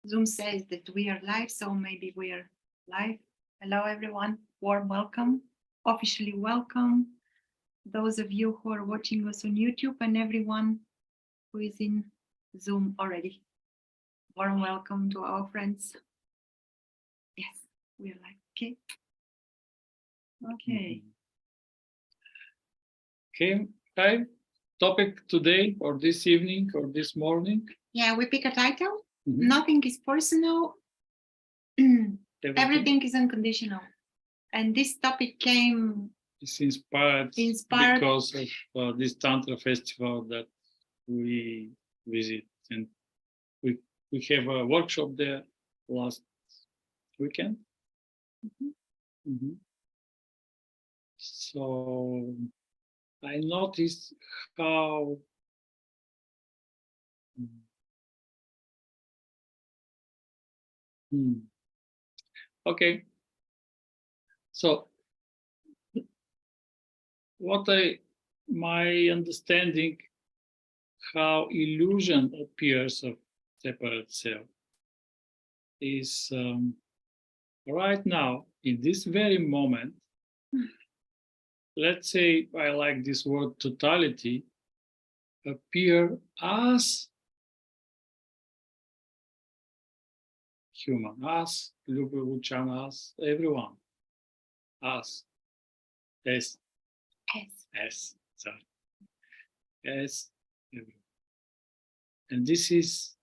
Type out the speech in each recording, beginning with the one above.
Zoom says that we are live, so maybe we are live. Hello, everyone. Warm welcome. Officially welcome. Those of you who are watching us on YouTube and everyone who is in Zoom already. Warm welcome to our friends. Yes, we are live. Okay. Okay. Okay. Hi. Topic today or this evening or this morning? Yeah, we pick a title. Mhm. Nothing is personal. Everything is unconditional. And this topic came. It's inspired because of this Tantra festival that we visit, and we have a workshop there last weekend. So I noticed how okay. So my understanding how illusion appears of separate self is right now, in this very moment, let's say I like this word totality, appear as human, as Lubo, Luchana, as everyone, as everyone. And this is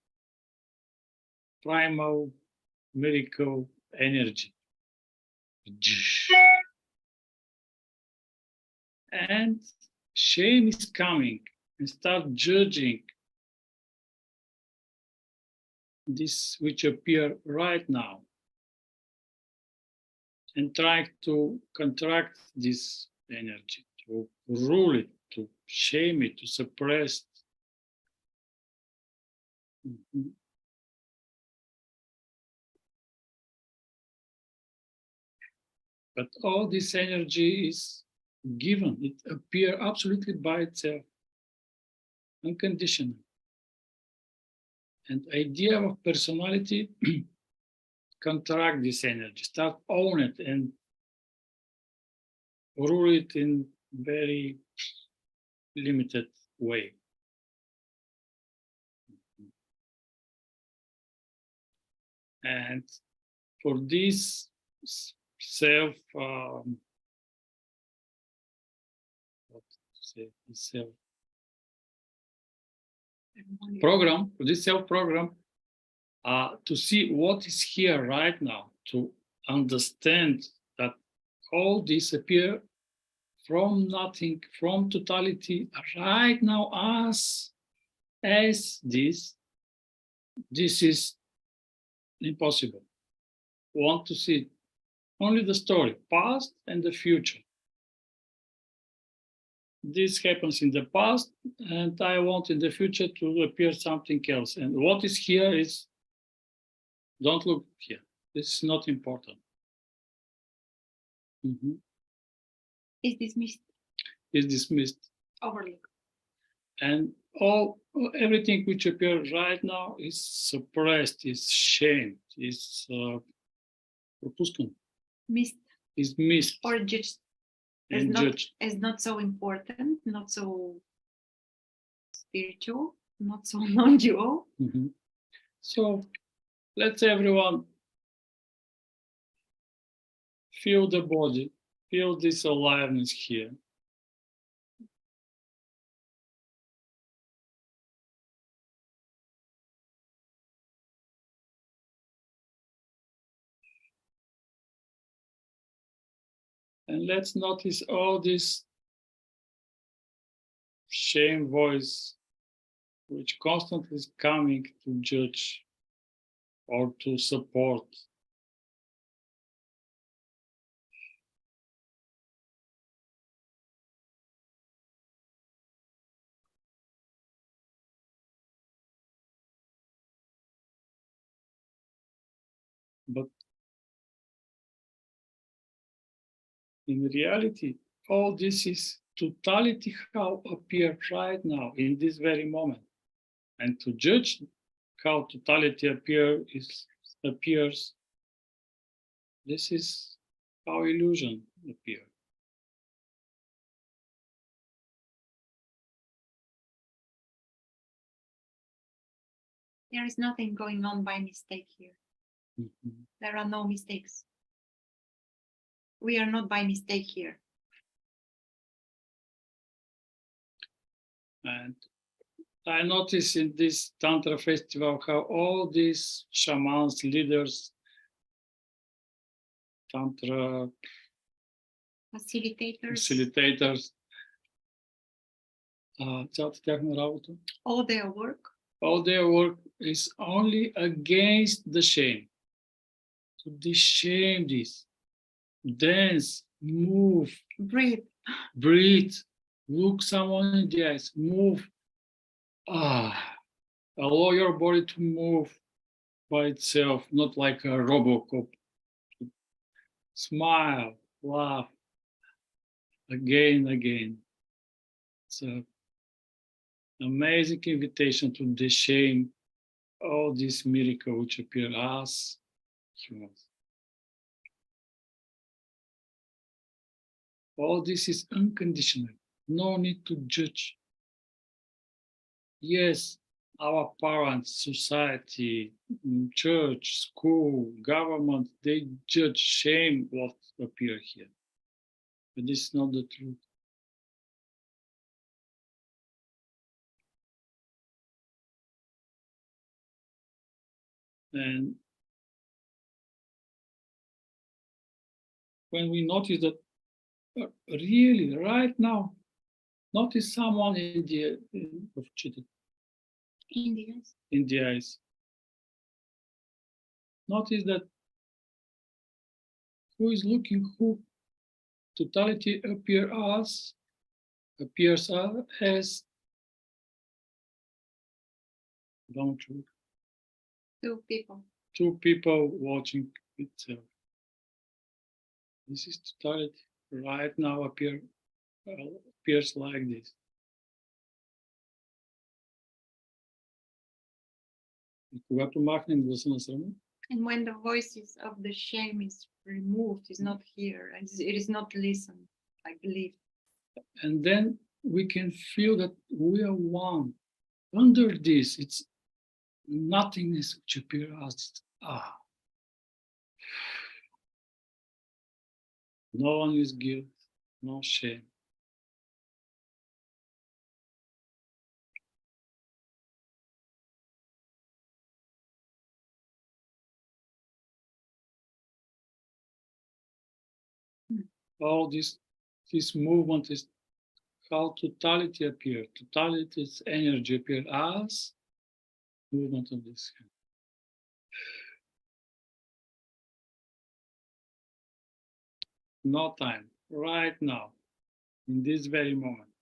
primal miracle energy. And shame is coming and start judging this which appear right now and trying to contract this energy, to rule it, to shame it, to suppress it. But all this energy is given, it appears absolutely by itself, unconditional. And idea of personality contract this energy, start own it and rule it in very limited way. And for this self program, for this self program, to see what is here right now, to understand that all this appear from nothing, from totality, right now as this is impossible. Want to see only the story, past and the future. This happens in the past, and I want in the future to appear something else. And what is here is, don't look here. This is not important. Is dismissed. Is dismissed. Overlooked. And everything which appears right now is suppressed, is shamed, is missed. Is missed. Or judged. As not so important, not so spiritual, not so non-dual. So let's everyone feel the body, feel this aliveness here. And let's notice all this shame voice which constantly is coming to judge or to support. But in reality, all this is totality how appear right now in this very moment. And to judge how totality appears. This is how illusion appears. There is nothing going on by mistake here. Mhm. There are no mistakes. We are not by mistake here. And I notice in this Tantra festival how all these shamans, leaders, Tantra Facilitators, цялата тяхна работа, all their work all their work is only against the shame. To de-shame this. Dance, move, breathe, look someone in the eyes, move. Allow your body to move by itself, not like a Robocop. Smile, laugh, again. It's an amazing invitation to de-shame all this miracle which appear as humans. All this is unconditional. No need to judge. Yes, our parents, society, church, school, government, they judge, shame what appear here. But this is not the truth. And when we notice that really right now, notice someone in the eyes. Notice that who is looking, who totality appears as, don't look. Two people watching itself. This is totality. Right now appears like this. Когато махнем гласа на срама, and when the voices of the shame is removed, is not here, and it is not listened, I believe. And then we can feel that we are one. Under this, it's nothingness which appears as no one is guilt, no shame. All this movement is how totality appears. Totality's energy appears as movement of this hand. No time, right now, in this very moment,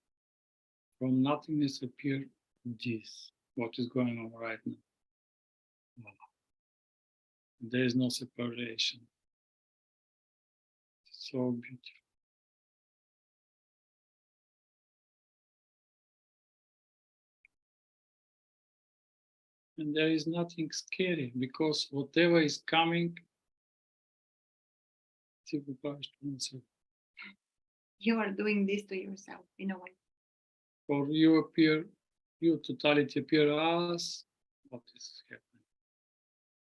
from nothingness appear this, what is going on right now. There is no separation. So beautiful. And there is nothing scary because whatever is coming, you are doing this to yourself in a way. Or you totality appear as what is happening.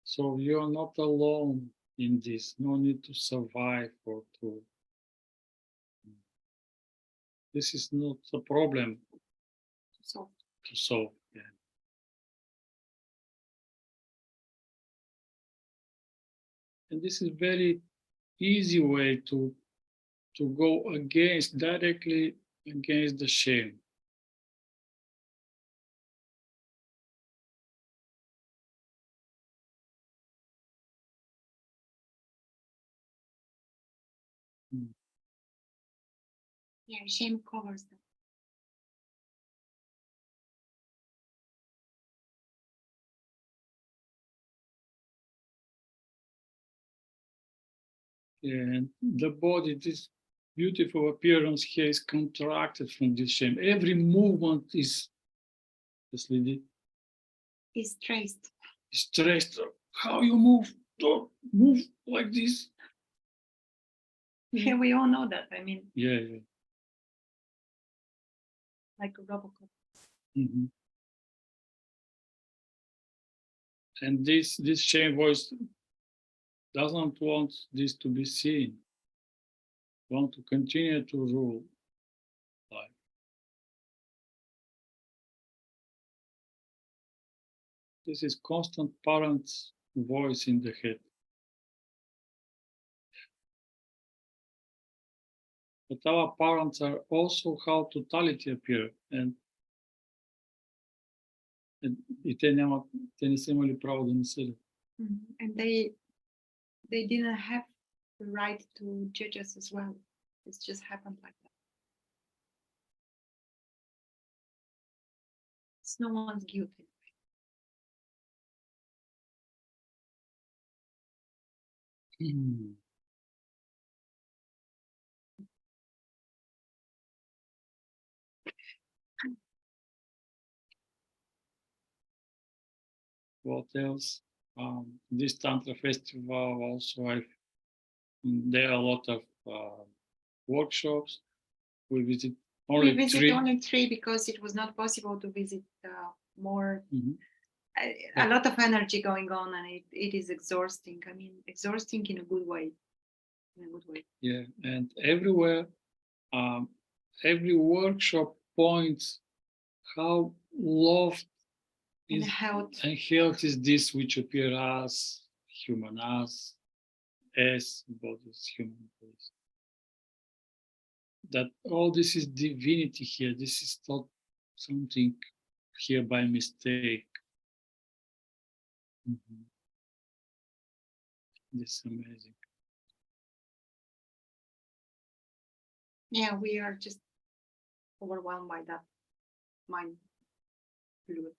So you are not alone in this. No need to survive or to. This is not a problem to solve. Yeah. And this is very easy way to go directly against the shame. Yeah, shame covers them. And the body, this beautiful appearance here is contracted from this shame. Every movement is traced. stressed. How you move? Don't move like this. Yeah, we all know that. I mean, Yeah, yeah. like a Robocop. Mhm. And this shame voice doesn't want this to be seen. Want to continue to rule life. This is constant parent's voice in the head. But our parents are also how totality appear, and и те не са имали право да не съдят. And they didn't have the right to judge us as well. It's just happened like that. It's no one's guilty. What else? This Tantra festival also, there are a lot of workshops. We visit only We visit three. only 3 because it was not possible to visit more. Mhm. A lot of energy going on, and it is exhausting. I mean, exhausting in a good way. In a good way. Yeah, and everywhere, every workshop points how love And is health. and health is this which appear as human, as bodies, human bodies. That all this is divinity here. This is not something here by mistake. This is amazing. Yeah, we are just overwhelmed by that mind fluid.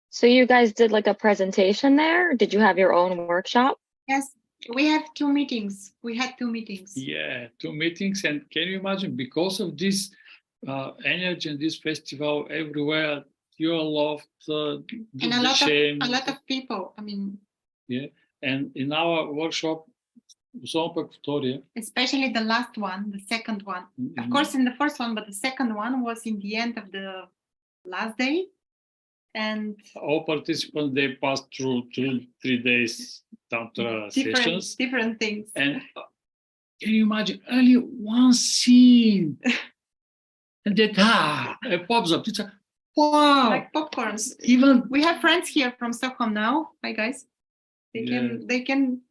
So you guys did like a presentation there? Did you have your own workshop? Yes, we have 2 meetings. We had 2 meetings. Yeah, 2 meetings. And can you imagine, because of this energy and this festival everywhere, you are loved, And a lot of people, I mean. Yeah, and in our workshop, especially the last one, the second one. Of course, in the first one, but the second one was in the end of the last day. And all participants, they passed through 3 days Tantra sessions. Different things. And can you imagine only one scene? And that it pops up. It's a wow. Like popcorns. Even we have friends here from Stockholm now. Hi guys. They can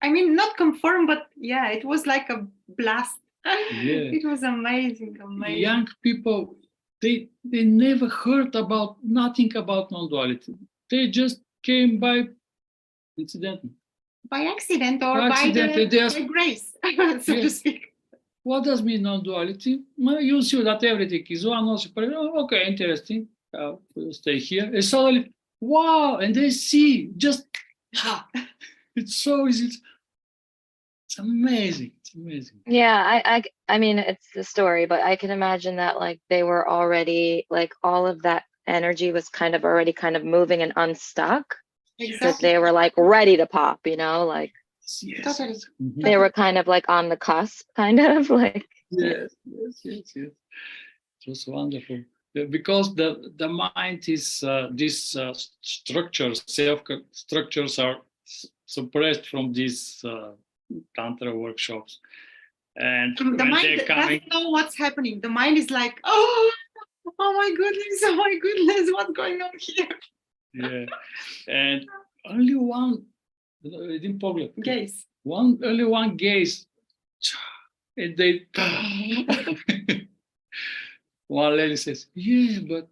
I mean, not confirm, but yeah, it was like a blast. Yeah. It was amazing. Young people, they never heard about nothing about non-duality. They just came by incidentally. By accident or by grace, so to speak. What does mean non-duality? You see that everything is one. Also, okay, interesting. We'll stay here. And suddenly, wow! And they see just. It's so easy. It's amazing. It's amazing. Yeah, I mean, it's the story, but I can imagine that like they were already like all of that energy was kind of moving and unstuck. Exactly. That they were like ready to pop, you know, like yes. Totally. They were kind of like on the cusp, kind of like. Yes. It was wonderful. Because the mind is these structures, structures are suppressed from these Tantra workshops. And the mind doesn't know what's happening. The mind is like, oh my goodness, what's going on here? Yeah, and only one gaze. Only one gaze. And they one lady says, yeah, but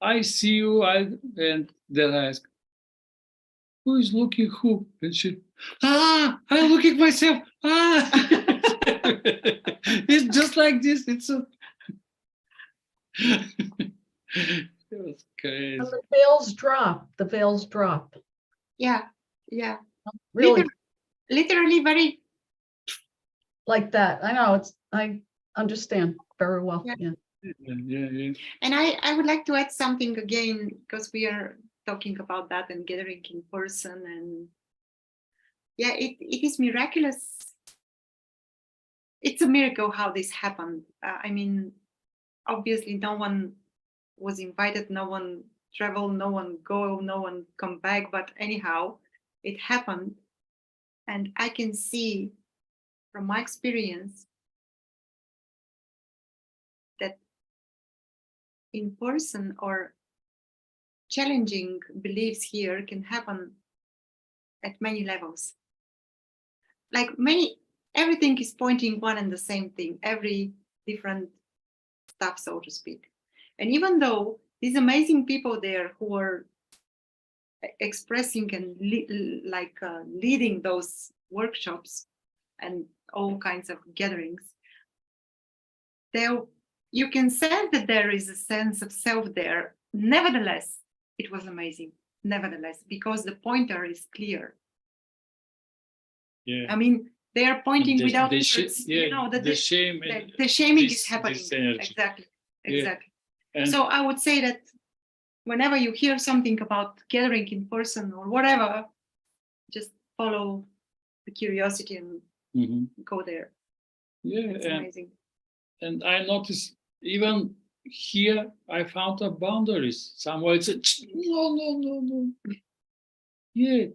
I see you, and then I ask, who is looking who? And she, I'm looking myself. It's just like this. It's so. It was crazy. And the veils drop. The veils drop. Yeah. Really, literally very like that. I know. I understand. very well. Yeah. Yeah. Yeah. And I would like to add something again, because we are talking about that and gathering in person. And yeah, it is miraculous. It's a miracle how this happened. I mean, obviously no one was invited, no one traveled, no one go, no one come back. But anyhow, it happened. And I can see from my experience that in person or challenging beliefs here can happen at many levels. Like everything is pointing one and the same thing, every different stuff, so to speak. And even though these amazing people there who are expressing and leading those workshops and all kinds of gatherings, you can sense that there is a sense of self there. Nevertheless, it was amazing. Nevertheless, because the pointer is clear. Yeah. I mean, they are pointing without the words. yeah, You know, the shame and the shaming this- is happening. this energy. Exactly. Yeah. Exactly. And So I would say that whenever you hear something about gathering in person or whatever, just follow the curiosity and Mhm. go there. Yeah, It's amazing. and I noticed even here I found a boundaries. Somewhere it's no. Yeah,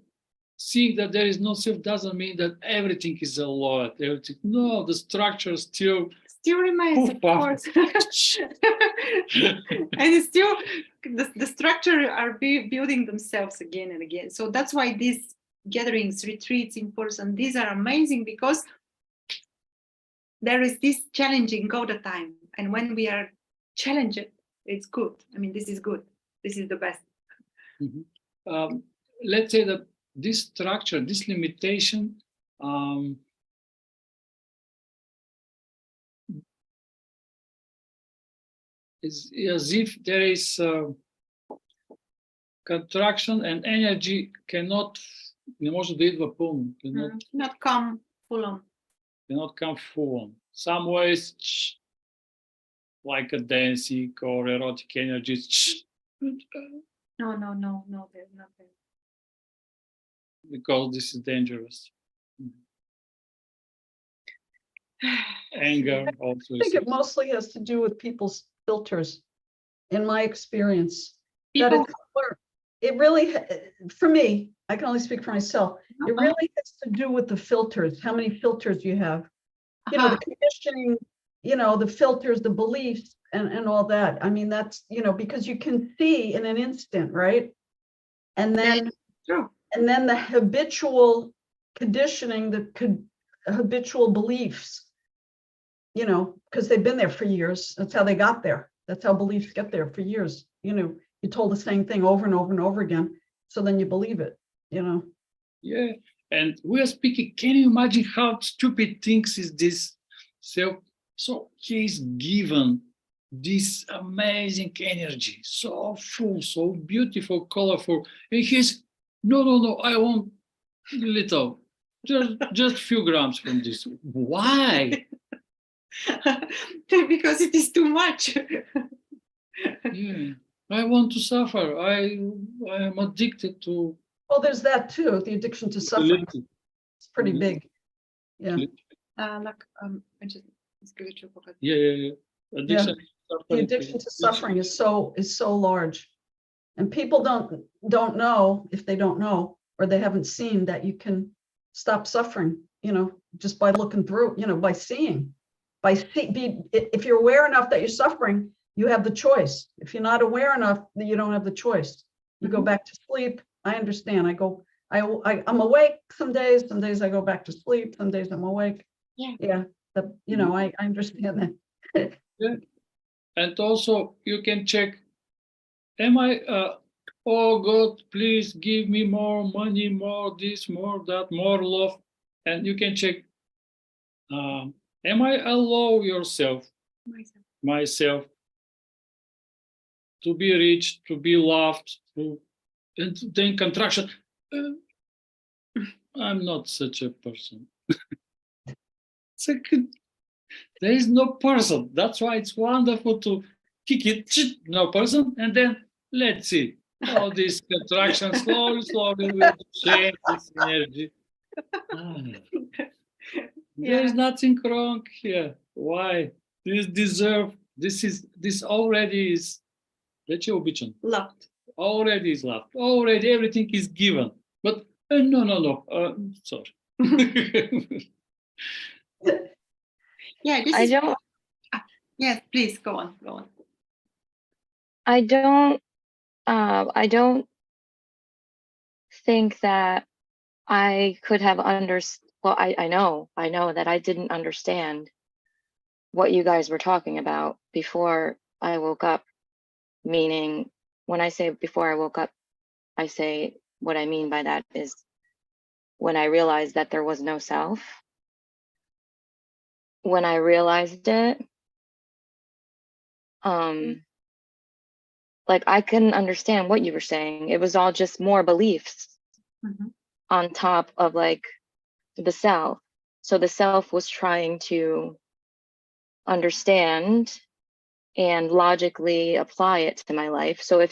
seeing that there is no self doesn't mean that everything is a lot. Everything, no, the structure still. Still remains, of Poof, course. And it's still the structure are building themselves again and again. So that's why these gatherings, retreats in person, these are amazing, because there is this challenging all the time. And when we are challenged, it's good. I mean, this is good. This is the best. Mhm. Let's say that this structure, this limitation, is as if there is contraction and energy cannot, не може да идва пълно, Not come full on. cannot come full on. Some ways, like a dancing or erotic energies, No, they're not there. because this is dangerous. Anger also I think is. it mostly has to do with people's filters, in my experience. People, It really, for me, I can only speak for myself. It really has to do with the filters, how many filters you have. You know, the conditioning, you know, the filters, the beliefs, and all that. I mean, that's, you know, because you can see in an instant, right? And then, true. and then the habitual conditioning, habitual beliefs, you know, because they've been there for years. That's how they got there. That's how beliefs get there for years. You know, you told the same thing over and over and over again. So then you believe it, you know. Yeah, and we are speaking. Can you imagine how stupid things is this self? So he's given this amazing energy, so full, so beautiful, colorful, and he's no. I want little, just few grams from this. Why? Because it is too much. Yeah, I want to suffer. I am addicted to. Well, there's that too, the addiction to suffering. It's pretty big. Yeah. I just Yeah. Addiction. The addiction to suffering is so large. And people don't know, if they don't know, or they haven't seen, that you can stop suffering, you know, just by looking through, you know, by seeing. If you're aware enough that you're suffering, you have the choice. If you're not aware enough, then you don't have the choice. You go back to sleep. I understand. I'm awake some days I go back to sleep, some days I'm awake. Yeah. You know, I understand that. Yeah. And also you can check, am I, oh God, please give me more money, more this, more that, more love. And you can check, am I allow myself to be rich, to be loved, and then contraction. I'm not such a person. Second, There is no person. That's why it's wonderful to kick it, no person, and then let's see. All these contractions slowly will change this energy. There is nothing wrong here. Why? This already is, Loved. already is loved. Already everything is given. But no. Sorry. Yeah, this I is. don't, Yes, please go on. I don't think that I could have well, I know that I didn't understand what you guys were talking about before I woke up. Meaning, when I say before I woke up, I say what I mean by that is when I realized that there was no self. When I realized it, like I couldn't understand what you were saying. It was all just more beliefs on top of like the self. So the self was trying to understand and logically apply it to my life. So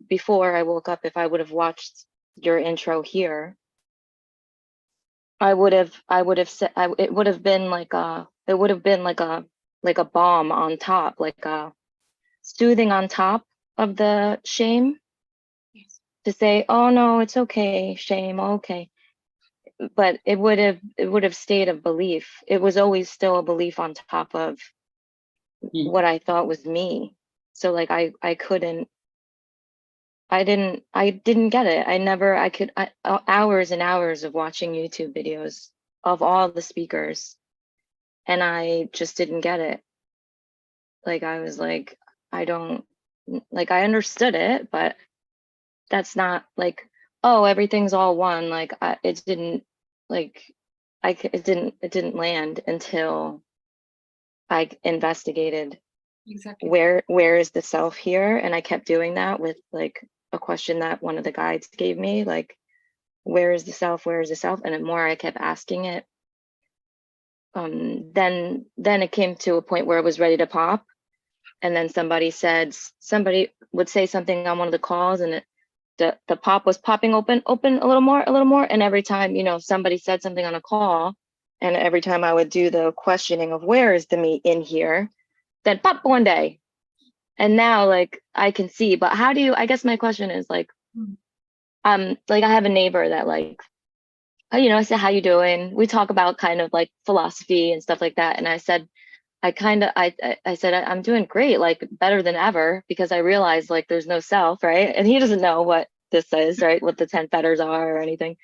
before I woke up, if I would have watched your intro here, it would have been like a bomb on top, like a soothing on top of the shame. Yes. To say, oh no, it's okay, shame, okay. But it would have stayed a belief. It was always still a belief on top of what I thought was me. So like I didn't get it. Hours and hours of watching YouTube videos of all the speakers, and I just didn't get it. Like I was like, I understood it, but that's not like, oh, everything's all one. Like it didn't land until I investigated Exactly. where is the self here, and I kept doing that with like a question that one of the guides gave me, like, where is the self, and the more I kept asking it, then it came to a point where it was ready to pop, and then somebody would say something on one of the calls, and the pop was popping open a little more, and every time somebody said something on a call, and every time I would do the questioning of where is the me in here, then pop one day. And now like I can see, but how do you, I guess my question is like, like I have a neighbor that like, I said, how you doing? We talk about kind of like philosophy and stuff like that. And I said, I said, I'm doing great, like better than ever, because I realized like there's no self, right? And he doesn't know what this is, right? What the 10 fetters are or anything.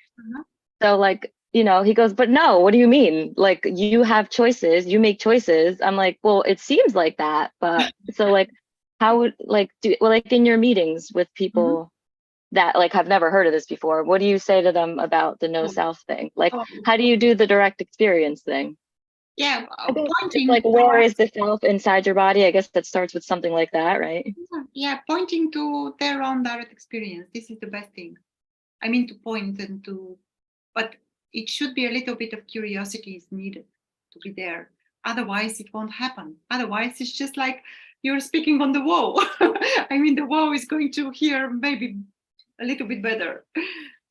So like, he goes, but no, what do you mean? Like you have choices, you make choices. I'm like, well, it seems like that, but so like, how would like in your meetings with people that like have never heard of this before, what do you say to them about the no self thing? Like, how do you do the direct experience thing? Yeah, It's like, where is the self inside your body? I guess that starts with something like that, right? Yeah, pointing to their own direct experience. This is the best thing. I mean, to point and to, but it should be a little bit of curiosity is needed to be there. Otherwise, it won't happen. Otherwise, it's just like you're speaking on the wall. I mean, the wall is going to hear maybe a little bit better.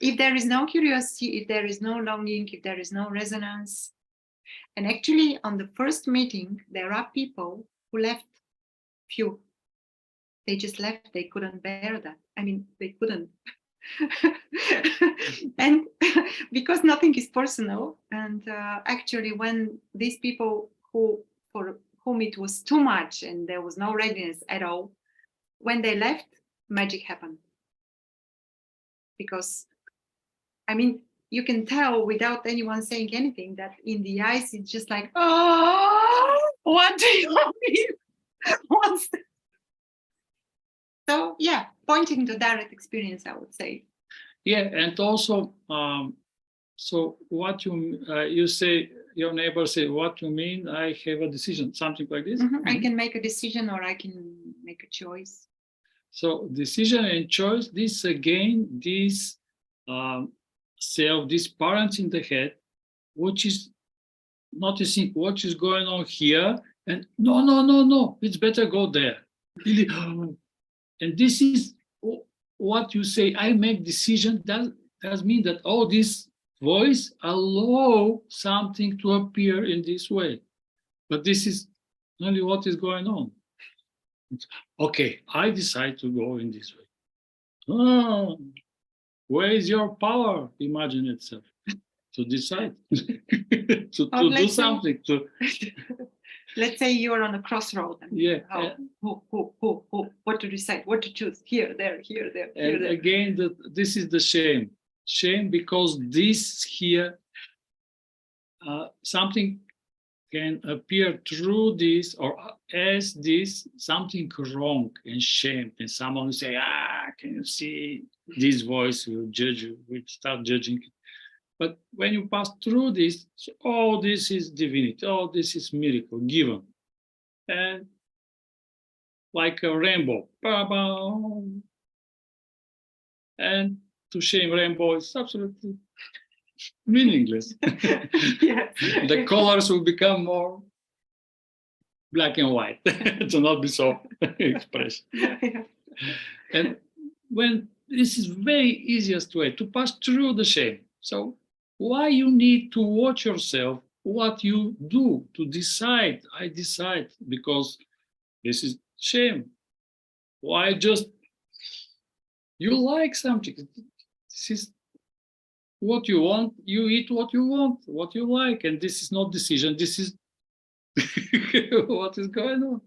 If there is no curiosity, if there is no longing, if there is no resonance. And actually, on the first meeting, there are people who left. Few. They just left. They couldn't bear that. I mean, they couldn't. And because nothing is personal, and actually when these people for whom it was too much and there was no readiness at all, when they left, magic happened. Because I mean, you can tell without anyone saying anything that in the eyes it's just like, oh, what do you mean? What's that? So yeah, pointing to direct experience, I would say. Yeah, and also, so what you say, your neighbor say, what you mean? I have a decision, something like this. I can make a decision, or I can make a choice. So decision and choice. This again, this self, this parents in the head, which is noticing what is going on here, and no, it's better go there. Really, and this is what you say. I make decision. That does mean that this voice allow something to appear in this way, but this is only what is going on. Okay, I decide to go in this way. Where is your power? Imagine itself to decide to do something. Let's say you're on a crossroad. And what to decide, what to choose, here, there, here, there. And there. Again, this is the shame. Shame because this here, something can appear through this or as this, something wrong and shame. And someone will say, can you see this voice will judge you, will start judging. But when you pass through this, this is divinity, this is miracle given. And like a rainbow. And to shame rainbow is absolutely meaningless. The colors will become more black and white to not be so expressed. And when this is very easiest way to pass through the shame. So why you need to watch yourself, what you do to decide? I decide because this is shame. Why just you like something? This is what you want. You eat what you want, what you like, and this is not decision. This is what is going on.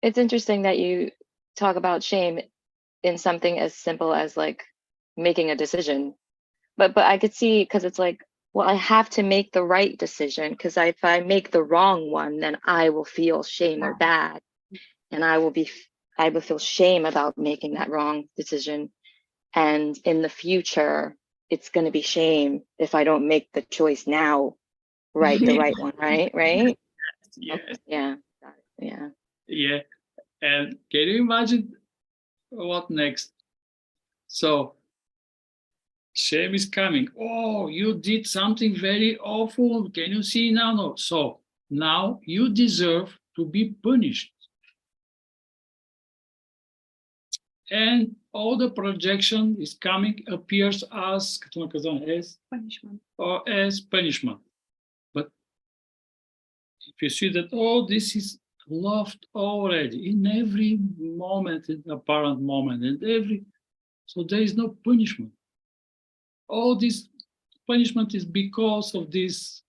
It's interesting that you talk about shame in something as simple as like making a decision, but I could see, because it's like, well, I have to make the right decision, because if I make the wrong one, then I will feel shame or bad, and I will feel shame about making that wrong decision, and in the future it's going to be shame if I don't make the choice now, right? The right one, right? Yes. Yeah. And can you imagine what next? So shame is coming. You did something very awful. Can you see now? No. So now you deserve to be punished. And all the projection is coming, appears as punishment. Or as punishment. But if you see that this is loved already in every moment, in apparent moment, and so there is no punishment. All this punishment is because of this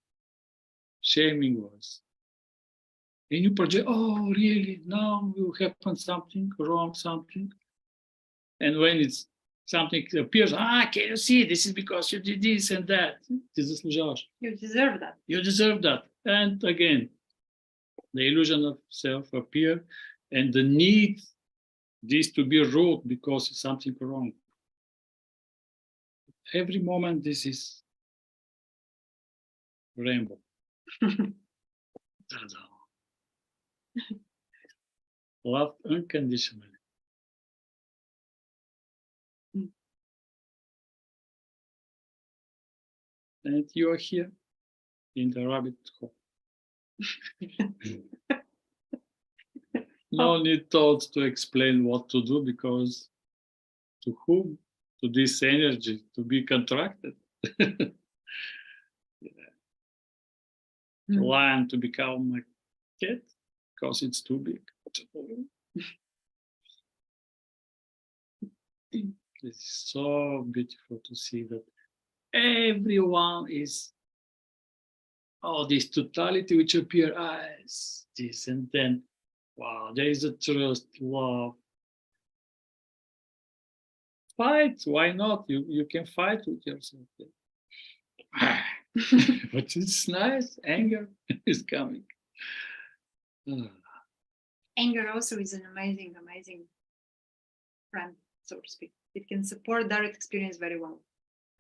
shaming voice. And you project, really, now will happen something wrong, something. And when it's something appears, can you see, this is because you did this and that. This is you deserve that. You deserve that. And again, the illusion of self appear, and the need this to be ruled because it's something wrong. Every moment this is rainbow. Love unconditionally. And you are here in the rabbit hole. No need thoughts to explain what to do, because to whom? To this energy to be contracted. Lion to become a cat because it's too big. It's so beautiful to see that everyone is this totality which appear as this, and then wow, there is a trust, love. Fight, why not? You can fight with yourself. But it's nice, anger is coming. Anger also is an amazing friend, so to speak. It can support direct experience very well.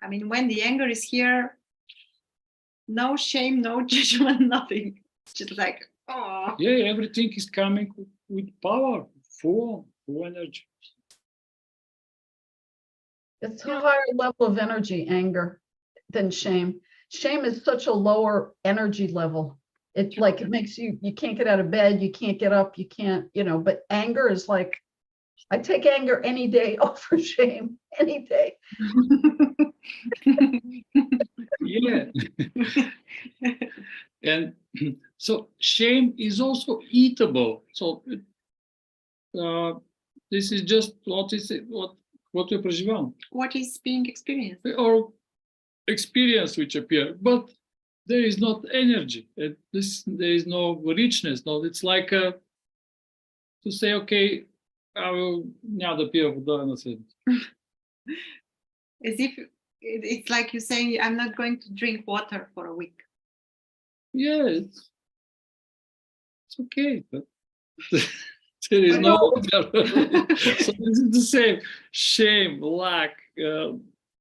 I mean, when the anger is here, no shame, no judgment, nothing. Just like, yeah, everything is coming with power, full energy. It's a higher level of energy, anger. than shame. Shame is such a lower energy level. It like it makes you can't get out of bed, you can't get up, you can't, but anger is like, I take anger any day over shame any day. Yeah. And so shame is also eatable. So this is just what we проживаем. What is being experienced? Or experience which appear, but there is not energy. There is no richness. No, it's like to say, okay, I will now the peer of the As if it's like you're saying, I'm not going to drink water for a week. Yeah, it's okay, but there is no water. So this is the same. Shame, lack,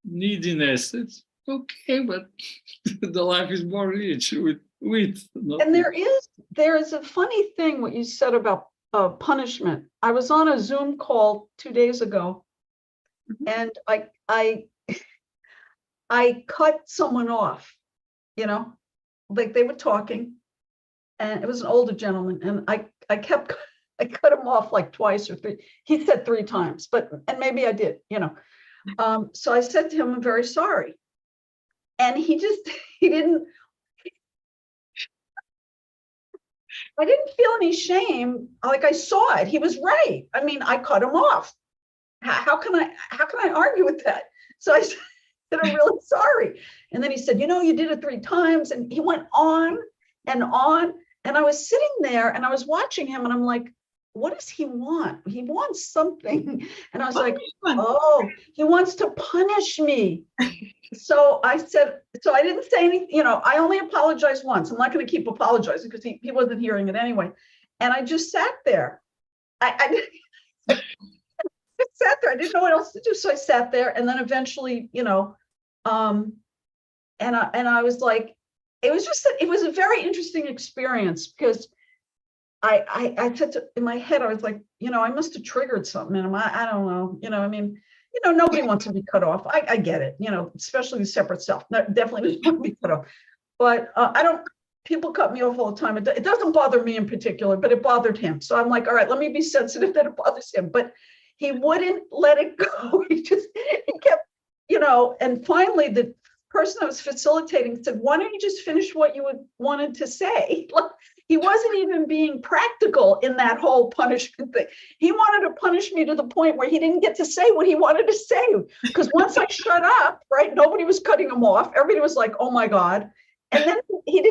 neediness. It's okay, but the life is more rich with And there is a funny thing what you said about punishment. I was on a Zoom call 2 days ago, and I cut someone off, like they were talking, and it was an older gentleman, and I cut him off like twice or three. He said 3 times, and maybe I did, So I said to him, I'm very sorry. And he didn't, I didn't feel any shame. Like I saw it. He was right. I mean, I cut him off. How can I argue with that? So I said, I'm really sorry. And then he said, you did it 3 times. And he went on and on. And I was sitting there and I was watching him and I'm like, what does he want? He wants something. And I was like, oh, he wants to punish me. So I said, I didn't say anything, I only apologized once. I'm not going to keep apologizing because he wasn't hearing it anyway. And I just sat there. I sat there. I didn't know what else to do. So I sat there and then eventually, and I was like, it was a very interesting experience because I said in my head, I was like, I must have triggered something in him. I don't know, nobody wants to be cut off. I get it, especially the separate self. Definitely doesn't want to be cut off. But people cut me off all the time. It doesn't bother me in particular, but it bothered him. So I'm like, all right, let me be sensitive that it bothers him. But he wouldn't let it go. He kept, and finally the person I was facilitating said, why don't you just finish what you wanted to say? Like, he wasn't even being practical in that whole punishment thing. He wanted to punish me to the point where he didn't get to say what he wanted to say. Because once I shut up, right, nobody was cutting him off. Everybody was like, oh my God. And then he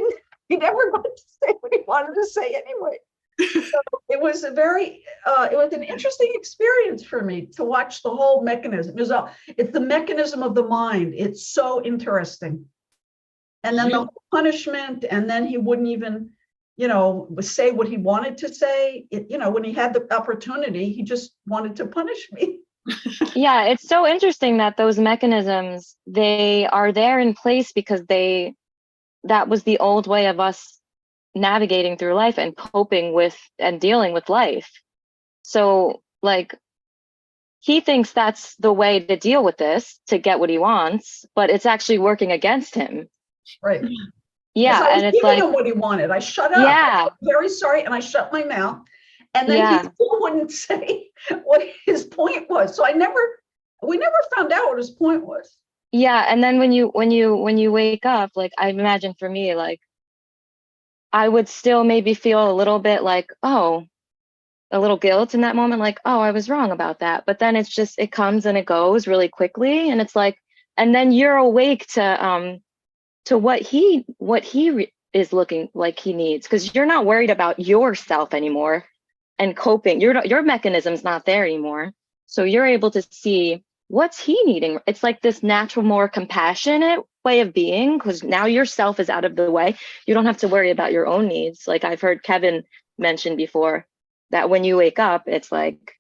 never got to say what he wanted to say anyway. So it was it was an interesting experience for me to watch the whole mechanism. It's the mechanism of the mind. It's so interesting. And then the whole punishment, and then he wouldn't even, say what he wanted to say. When he had the opportunity, he just wanted to punish me. Yeah, it's so interesting that those mechanisms, they are there in place because that was the old way of us navigating through life and coping with and dealing with life. So like he thinks that's the way to deal with this, to get what he wants, but it's actually working against him. Right. Yeah. And it's like him what he wanted. I shut up. Yeah. I'm very sorry. And I shut my mouth. And then he still wouldn't say what his point was. So we never found out what his point was. Yeah. And then when you wake up, like I imagine for me, like I would still maybe feel a little bit like, a little guilt in that moment, like, oh, I was wrong about that. But then it comes and it goes really quickly. And it's like, and then you're awake to what he is looking like he needs, because you're not worried about yourself anymore and coping. Your mechanism's not there anymore. So you're able to see what's he needing. It's like this natural, more compassionate way of being, because now yourself is out of the way. You don't have to worry about your own needs. Like I've heard Kevin mention before, that when you wake up, it's like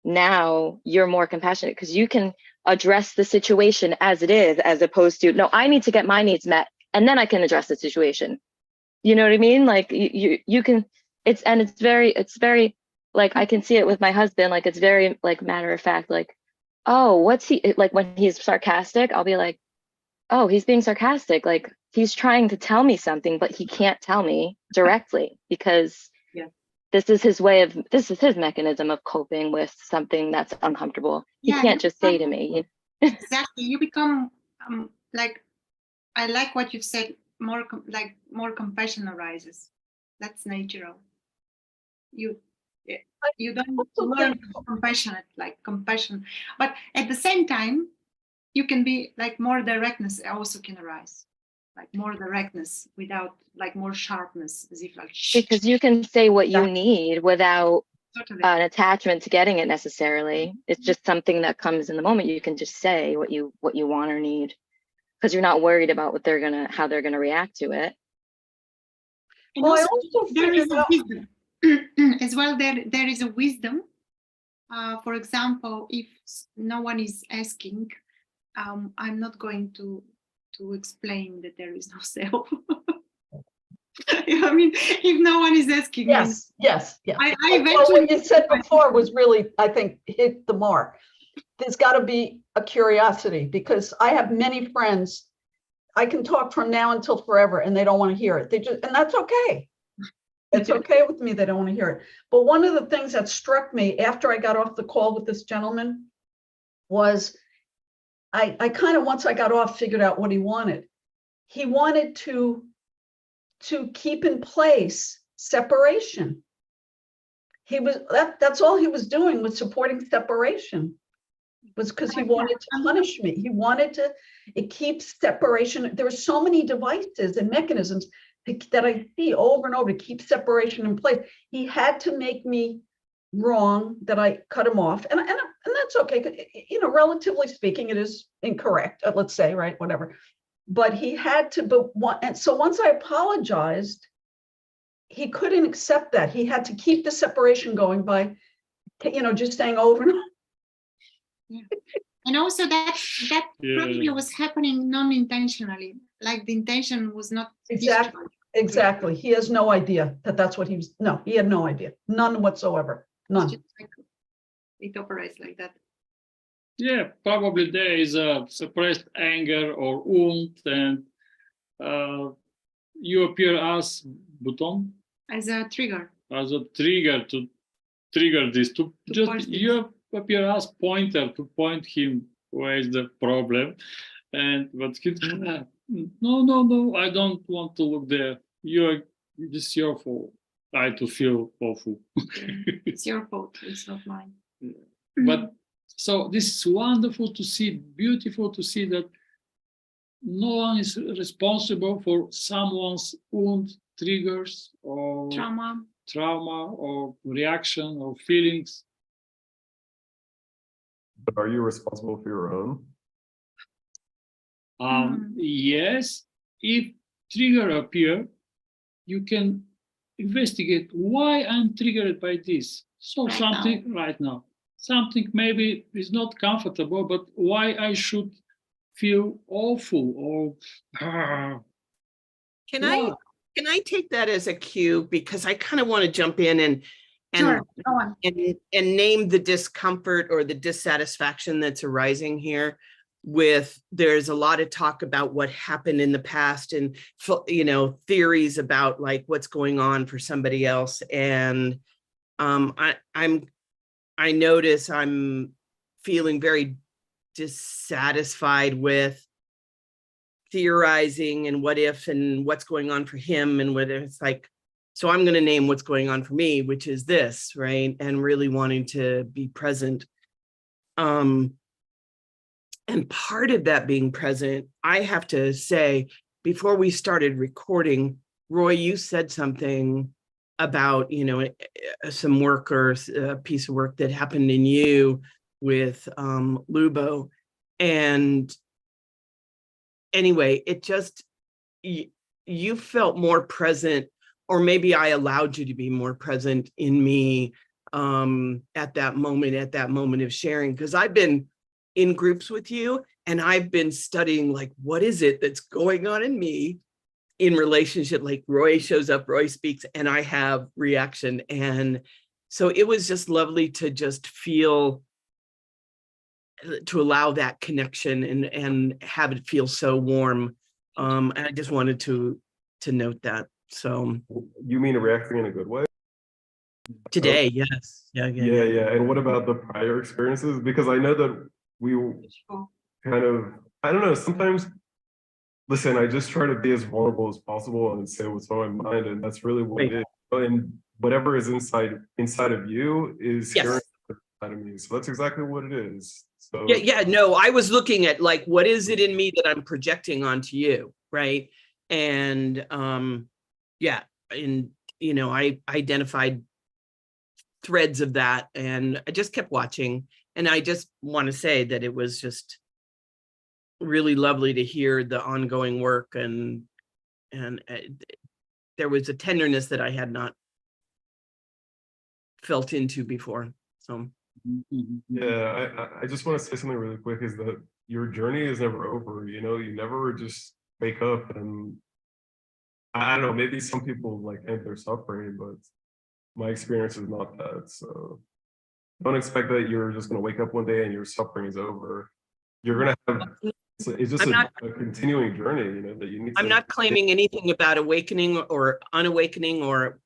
now you're more compassionate because you can address the situation as it is, as opposed to, no, I need to get my needs met and then I can address the situation. You know what I mean? Like you can, it's very like, I can see it with my husband. Like, it's very like matter of fact, like, oh, what's he like when he's sarcastic, I'll be like, oh, he's being sarcastic. Like he's trying to tell me something, but he can't tell me directly because Yeah. this is his mechanism of coping with something that's uncomfortable. He Yeah, can't just say to me, exactly. You become like, I like what you've said, more more compassion arises. That's natural. You don't learn to be compassionate, like compassion, but at the same time, you can be like more directness also can arise, like more directness without like more sharpness, as if like because you can say what you need without totally. an attachment to getting it necessarily. It's just something that comes in the moment. You can just say what you want or need because you're not worried about how they're gonna react to it. And Well, I also, also there is figured a out, wisdom as well. There is a wisdom. For example, if no one is asking, I'm not going to explain that there is no self. I mean, if no one is asking, yes. I Well, eventually. what you said before was really, I think, hit the mark. There's got to be a curiosity because I have many friends. I can talk from now until forever and they don't want to hear it. And that's okay. It's okay with me. They don't want to hear it. But one of the things that struck me after I got off the call with this gentleman was I kind of, once I got off, figured out what he wanted. He wanted to keep in place separation. That's all he was doing, was supporting separation, was because he wanted to punish me. He wanted to, it keeps separation. There are so many devices and mechanisms that I see over and over to keep separation in place. He had to make me wrong that I cut him off. And that's okay. You know, relatively speaking, it is incorrect, let's say, right, whatever. But he had to, and so once I apologized, he couldn't accept that. He had to keep the separation going by, just saying over and over. Yeah. And also that probably was happening non-intentionally, like the intention was not Exactly. He has no idea that's what he was. No, he had no idea. None whatsoever. None. Like, it operates like that. Yeah, probably there is a suppressed anger or wound, and you appear as button, as a trigger to trigger this. You appear as pointer to point him where is the problem, but he, no, I don't want to look there. This is your fault. I to feel awful. It's your fault. It's not mine. Yeah. But so this is wonderful to see, beautiful to see that no one is responsible for someone's wound, triggers, or trauma, or reaction, or feelings. But are you responsible for your own? Yes, if trigger appear, you can investigate why I'm triggered by this. So something right now, something maybe is not comfortable, but why I should feel awful or Can I take that as a cue, because I kind of want to jump in and Sure. Go on. and name the discomfort or the dissatisfaction that's arising here. There's a lot of talk about what happened in the past and theories about like what's going on for somebody else, and I notice I'm feeling very dissatisfied with theorizing and what if and what's going on for him, and whether it's like, so I'm going to name what's going on for me, which is this, right? And really wanting to be present. And part of that being present, I have to say, before we started recording, Roy, you said something about, some work or a piece of work that happened in you with Lubo. And anyway, it just, you felt more present, or maybe I allowed you to be more present in me at that moment of sharing, because I've been in groups with you and I've been studying like, what is it that's going on in me in relationship? Like Roy shows up, Roy speaks, and I have reaction. And so it was just lovely to just feel to allow that connection and have it feel so warm. And I just wanted to note that. So You mean reacting in a good way? today, yes. Yeah. Yeah. And what about the prior experiences? Because I know that we kind of, I don't know, sometimes, listen, I just try to be as vulnerable as possible and say what's on my mind, and that's really what it is. And whatever is inside of you is Yes. hearing inside of me. So that's exactly what it is. So Yeah. No, I was looking at like, what is it in me that I'm projecting onto you, right? And yeah, and I identified threads of that, and I just kept watching. And I just want to say that it was just really lovely to hear the ongoing work, and there was a tenderness that I had not felt into before. So yeah, I just want to say something really quick, is that your journey is never over. You never just wake up and I don't know, maybe some people like end their suffering, but my experience is not that. So don't expect that you're just going to wake up one day and your suffering is over. You're going to have, it's just a continuing journey, that you need to. I'm not claiming anything about awakening or unawakening, or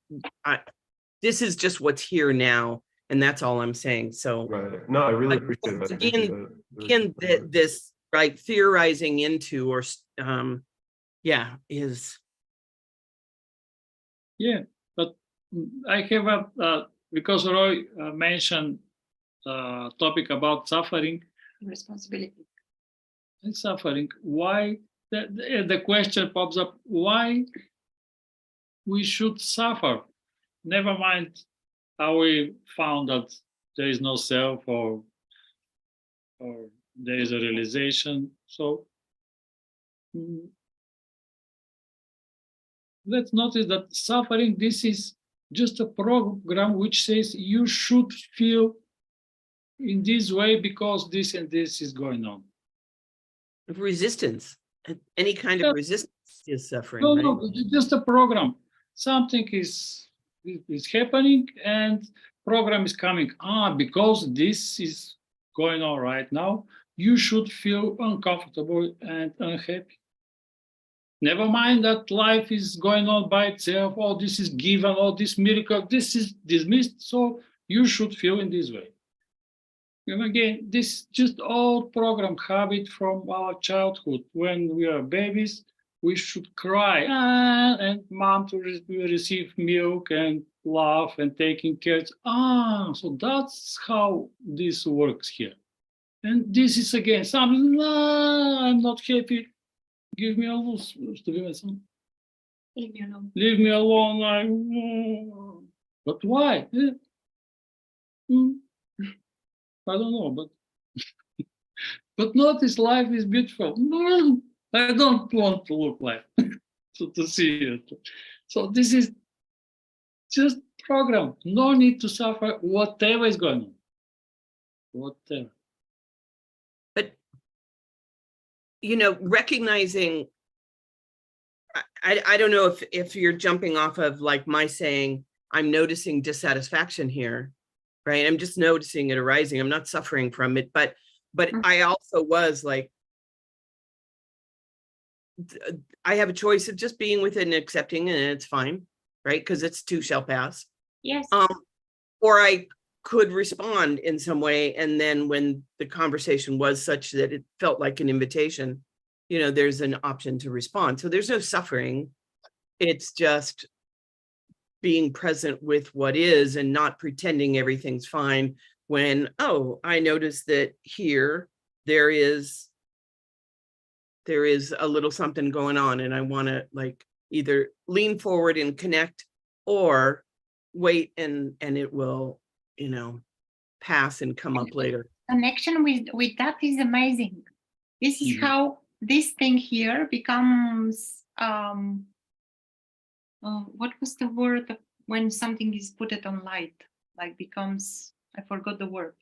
this is just what's here now. And that's all I'm saying. So Right. No, I really appreciate that. Again, this like theorizing into, or is. Yeah, but I have because Roy mentioned topic about suffering. Responsibility. And suffering. Why the question pops up? Why we should suffer? Never mind how we found that there is no self, or there is a realization. So let's notice that suffering, this is just a program which says you should feel in this way because this and this is going on. Resistance, any kind of resistance is suffering. No, just a program. Something is happening and program is coming. Because this is going on right now, you should feel uncomfortable and unhappy. Never mind that life is going on by itself, or this is given, or this miracle, this is dismissed, so you should feel in this way. And again, this is just old program habit from our childhood. When we are babies, we should cry, and mom to receive milk and love and taking care. So that's how this works here. And this is again something, I'm not happy. Give me a loose. Leave me alone. Leave me alone. But why? I don't know, but notice life is beautiful. No, I don't want to look like to see it. So this is just program. No need to suffer whatever is going on. Whatever. But recognizing, I don't know if you're jumping off of like my saying, I'm noticing dissatisfaction here, right? I'm just noticing it arising. I'm not suffering from it, but I also was like, I have a choice of just being with it and accepting it, and it's fine, right? Because it's too shall pass. Yes. Or I could respond in some way, and then when the conversation was such that it felt like an invitation, there's an option to respond. So there's no suffering. It's just being present with what is and not pretending everything's fine when, I noticed that here there is a little something going on, and I want to like either lean forward and connect, or wait and it will, pass and come up later. Connection with that is amazing. This is how this thing here becomes what was the word when something is put it on light, like becomes, I forgot the word.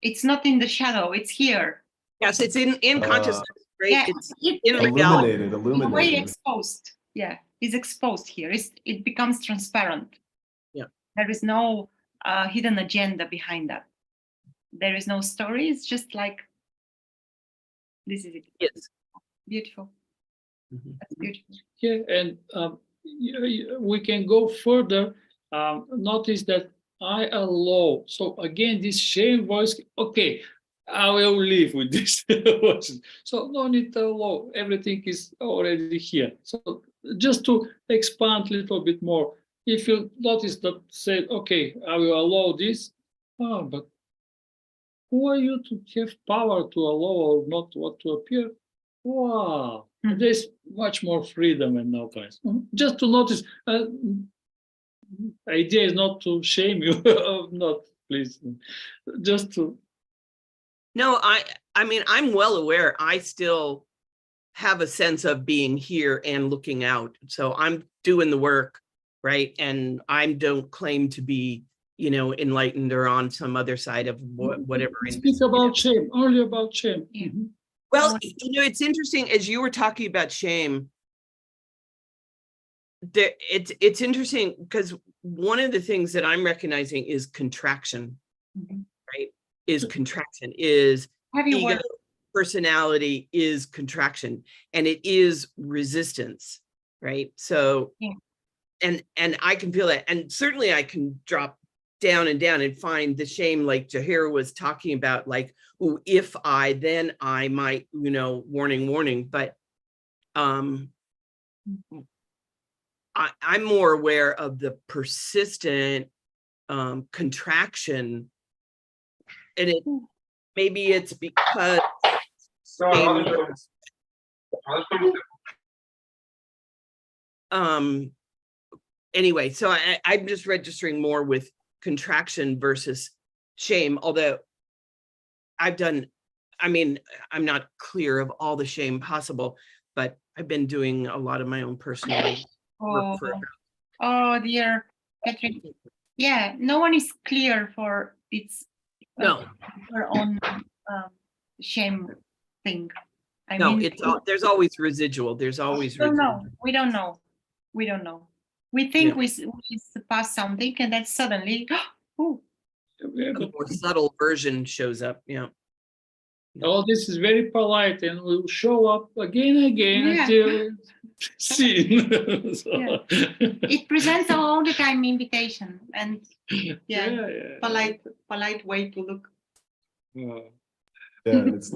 It's not in the shadow, it's here. Yes, it's in consciousness, right? Yeah, it's in reality. Illuminated. Way exposed. Yeah, it's exposed here. It becomes transparent. Yeah. There is no hidden agenda behind that. There is no story. It's just like This is it. Yes. Beautiful. Mhm. That's beautiful. Yeah, and we can go further. Notice that I allow. So again, this shame voice. Okay, I will live with this voice. So no need to allow. Everything is already here. So just to expand a little bit more, if you notice that, say, okay, I will allow this. Oh, but who are you to have power to allow or not what to appear? Wow, there's much more freedom and openness. Just to notice, idea is not to shame you, not please, just to. No, I mean, I'm well aware. I still have a sense of being here and looking out. So I'm doing the work, right? And I don't claim to be, enlightened or on some other side of whatever. Speak about shame, only about shame. Yeah. Well, it's interesting as you were talking about shame. It's interesting because one of the things that I'm recognizing is contraction, right? Is contraction, is Heavy ego, work. personality is contraction, and it is resistance, right? So, Yeah. and I can feel that, and certainly I can drop down and find the shame, like Jahira was talking about, like, oh, if I, then I might, warning, but I'm more aware of the persistent contraction, and maybe it's because anyway, so I'm just registering more with contraction versus shame, although I'm not clear of all the shame possible, but I've been doing a lot of my own personal work for Oh dear, Patrick. Yeah, no one is clear for its no, their own shame thing. I no, mean, there's always residual. There's always we don't residual. know. We don't know. We don't know. We think we surpass something, and then suddenly, oh, Yeah, A but more subtle version shows up. Yeah. all this is very polite and will show up again and again Yeah. until seen. So, Yeah. It presents all the time invitation, and yeah. polite way to look. Wow. Yeah, and it's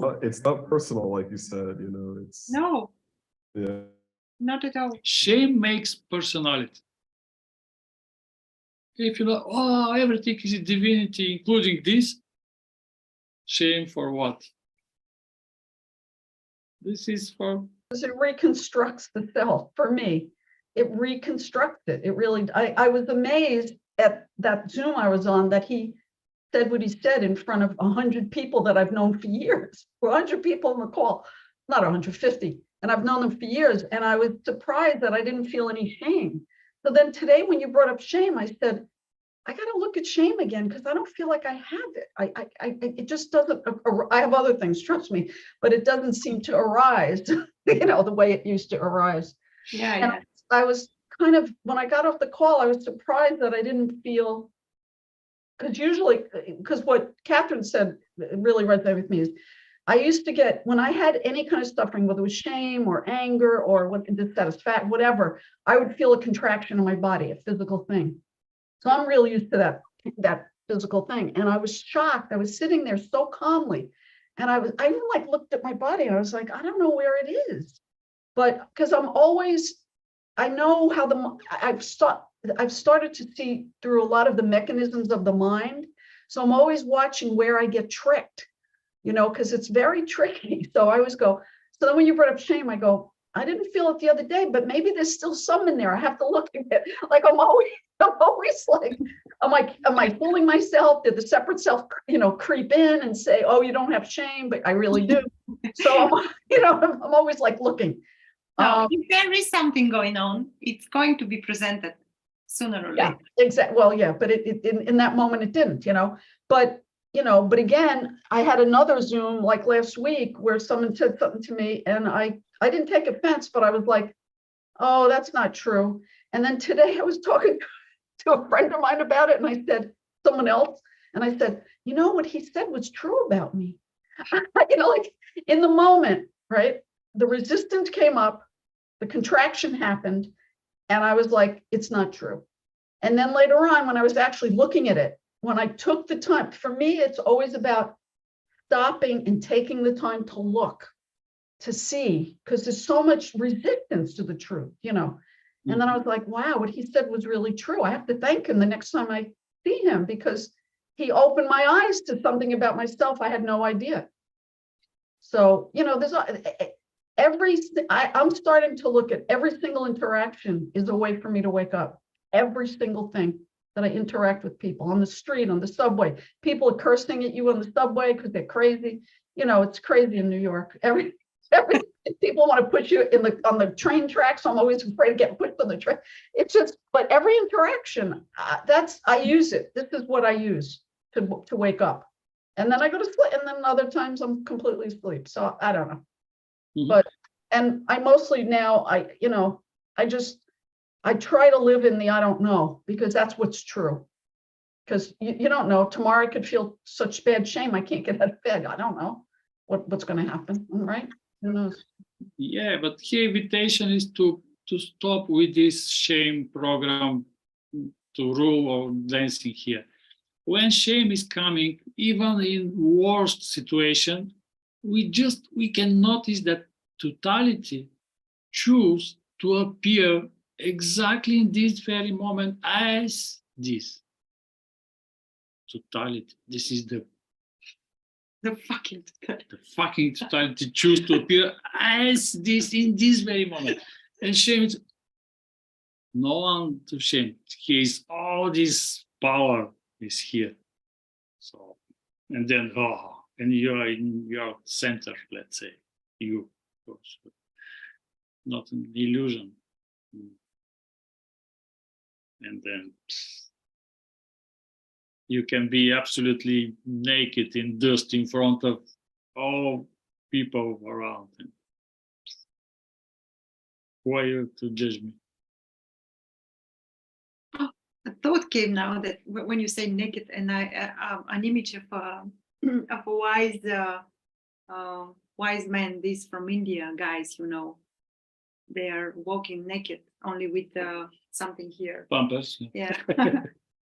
not personal, like you said, it's No, yeah. not at all. Shame makes personality. If you know, oh, everything is divinity, including this, shame for what? This is for. Because it reconstructs the self for me. It reconstructs it. It really, I was amazed at that Zoom I was on that he said what he said in front of 100 people that I've known for years. 100 people on the call, not 150. And I've known them for years. And I was surprised that I didn't feel any shame. So then today, when you brought up shame, I said, I got to look at shame again because I don't feel like I have it. It just doesn't. I have other things, trust me, but it doesn't seem to arise, the way it used to arise. Yeah, And yeah. I was kind of, when I got off the call, I was surprised that I didn't feel, because what Catherine said really resonated with me is, I used to get, when I had any kind of suffering, whether it was shame or anger or dissatisfaction, whatever, I would feel a contraction in my body, a physical thing. So I'm really used to that physical thing. And I was shocked. I was sitting there so calmly. And I even like looked at my body. I was like, I don't know where it is. But because I know how I've started to see through a lot of the mechanisms of the mind. So I'm always watching where I get tricked, because it's very tricky. So I always go, so then when you brought up shame, I go, I didn't feel it the other day, but maybe there's still some in there. I have to look at it. Like I'm always like, am I fooling myself? Did the separate self, creep in and say, oh, you don't have shame, but I really do. So, I'm always like looking. No, if there is something going on, it's going to be presented sooner or Yeah, later. exactly. Well, yeah, but in that moment it didn't, but again, I had another Zoom like last week where someone said something to me and I didn't take offense, but I was like, oh, that's not true. And then today I was talking to a friend of mine about it and I said, someone else, and I said, what he said was true about me. Like in the moment, right? The resistance came up, the contraction happened, and I was like, it's not true. And then later on, when I was actually looking at it, when I took the time, for me, it's always about stopping and taking the time to look, to see, because there's so much resistance to the truth, you know. And then I was like, wow, what he said was really true. I have to thank him the next time I see him, because he opened my eyes to something about myself I had no idea. So, you know, there's I'm starting to look at every single interaction is a way for me to wake up. Every single thing that I interact with people on the street, on the subway, people are cursing at you on the subway because they're crazy. You know, it's crazy in New York. Every people want to push you on the train tracks. So I'm always afraid of getting pushed on the train. It's just, but every interaction, I use it. This is what I use to wake up. And then I go to sleep, and then other times I'm completely asleep. So I don't know. But, and I mostly now, I try to live in the I don't know, because that's what's true. Because you don't know, tomorrow I could feel such bad shame, I can't get out of bed. I don't know what's going to happen, right? Who knows? Yeah, but here invitation is to stop with this shame program to rule or dancing here. When shame is coming, even in worst situation, we can notice that totality choose to appear exactly in this very moment as this. Totality. This is the fucking totality choose to appear as this in this very moment. And shame is no one to shame. All this power is here. So, and then, and you're in your center, let's say, you, of course, but not an illusion. And then you can be absolutely naked in dust in front of all people around. And who are you to judge me? A thought came now that when you say naked, and an image of a wise man, these from India guys, you know, they are walking naked, only with something here. Pampers. Yeah.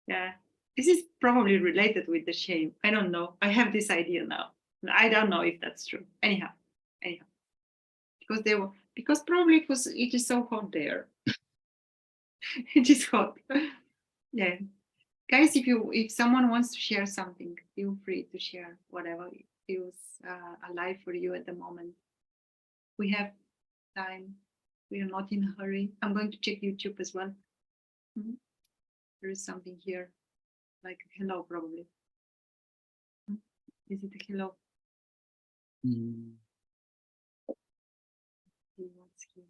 Yeah. This is probably related with the shame. I don't know. I have this idea now. I don't know if that's true. Anyhow, because probably because it is so hot there. It is hot. Yeah. Guys, if someone wants to share something, feel free to share whatever feels alive for you at the moment. We have time. We are not in a hurry. I'm going to check YouTube as well. There is something here, like hello, probably. Is it a hello? What's here?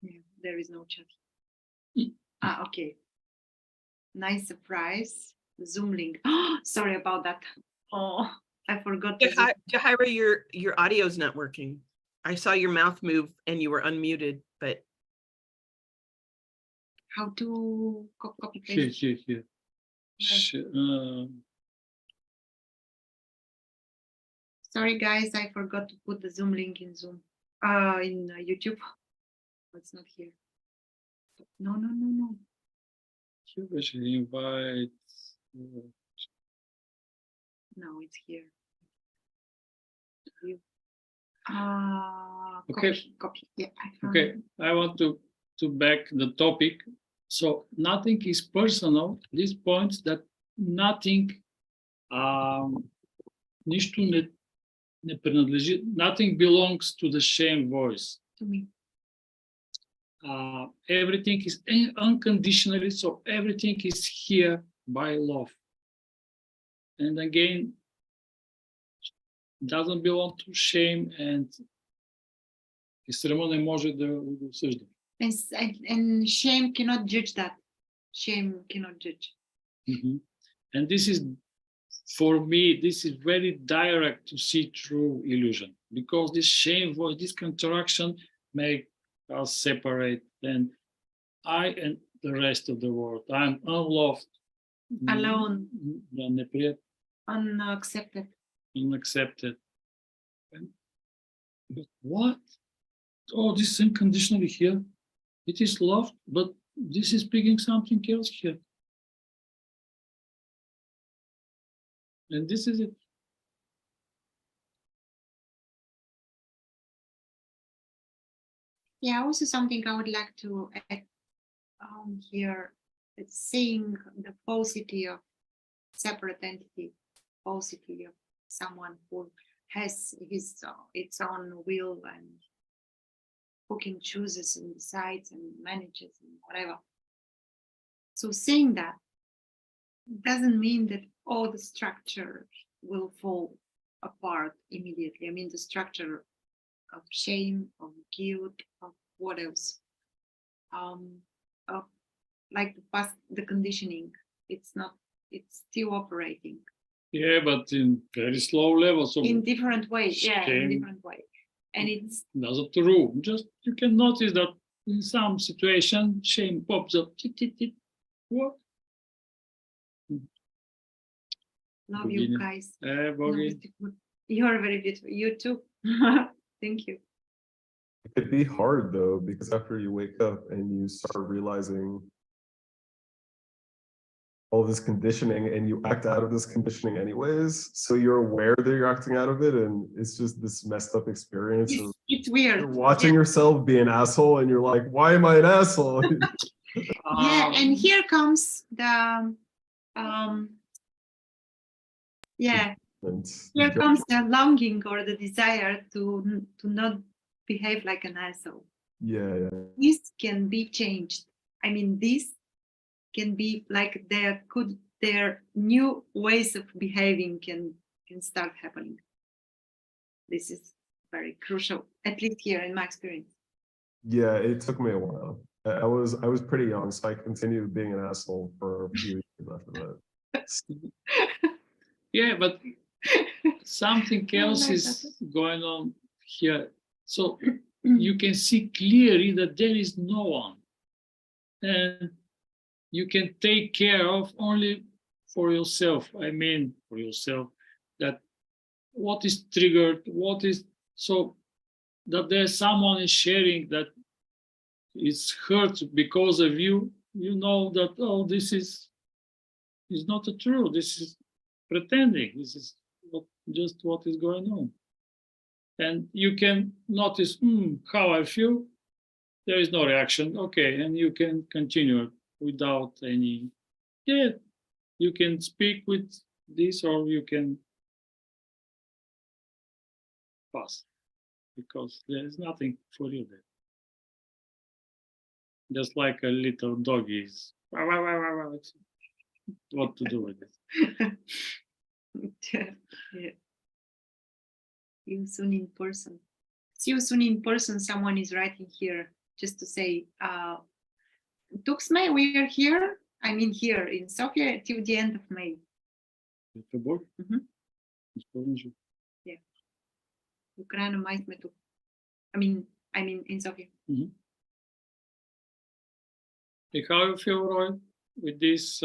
Yeah, there is no chat. Okay. Nice surprise. Zoom link. Sorry about that. Oh, I forgot. Jahaira, your audio's not working. I saw your mouth move and you were unmuted, but How to copy paste? Here. Sorry, guys, I forgot to put the Zoom link in Zoom. In YouTube. It's not here. No. Invite. No, it's here. Okay. Copy. Yeah. I found Okay, it. I want to back the topic. So nothing is personal. This point that nothing, нищо не принадлежи, nothing belongs to the shame voice. To me. Everything is unconditionally, so everything is here by love. And again, doesn't belong to shame, and срама не може да го осъжда. And shame cannot judge that. Shame cannot judge. And this is, for me, this is very direct to see through illusion, because this shame voice, this contraction make us separate. And the rest of the world. I'm unloved, Alone. unappreciated, Unaccepted. unaccepted. But what? Oh, this is unconditionally here. It is love, but this is speaking something else here. And this is it. Yeah, also something I would like to add here. It's seeing the falsity of separate entity, falsity of someone who has his its own will and who can chooses and decides and manages and whatever. So seeing that doesn't mean that all the structure will fall apart immediately. I mean, the structure of shame, of guilt, of what else? Of like the conditioning. It's still operating. Yeah, but in very slow levels of In different ways, yeah, in shame. different ways. And it's Doesn't true. Just you can notice that in some situation, shame pops up. Tit, tit, tit. What? love you Bogini. guys. Bogi. You're very beautiful. You too. Thank you. It could be hard though, because after you wake up and you start realizing all this conditioning and you act out of this conditioning anyways, so you're aware that you're acting out of it, and it's just this messed up experience of It's weird. you're watching yourself be an asshole and you're like, why am I an asshole? Yeah, and here comes the yeah, And here comes the longing or the desire to not behave like an asshole. yeah. This can be changed. I mean, this can be like their new ways of behaving can start happening. This is very crucial, at least here in my experience. Yeah, it took me a while. I was pretty young, so I continued being an asshole for a few years after that. Yeah, but something else like is going on here. So you can see clearly that there is no one. And you can take care of only for yourself. I mean, for yourself, that what is triggered, what is, so that there's someone is sharing that is hurt because of you, you know that, oh, this is not true. This is pretending. This is just what is going on. And you can notice how I feel. There is no reaction. Okay, and you can continue without any, yeah, you can speak with this or you can pass because there is nothing for you there. Just like a little dog is, what to do with it. Yeah. See you soon in person. See you soon in person. Someone is writing here just to say, Tuxme, we are here. I mean, here in Sofia till the end of May. Yeah. Ucrania mai sme tu. I mean in Sofia. How you feel, Roy, with this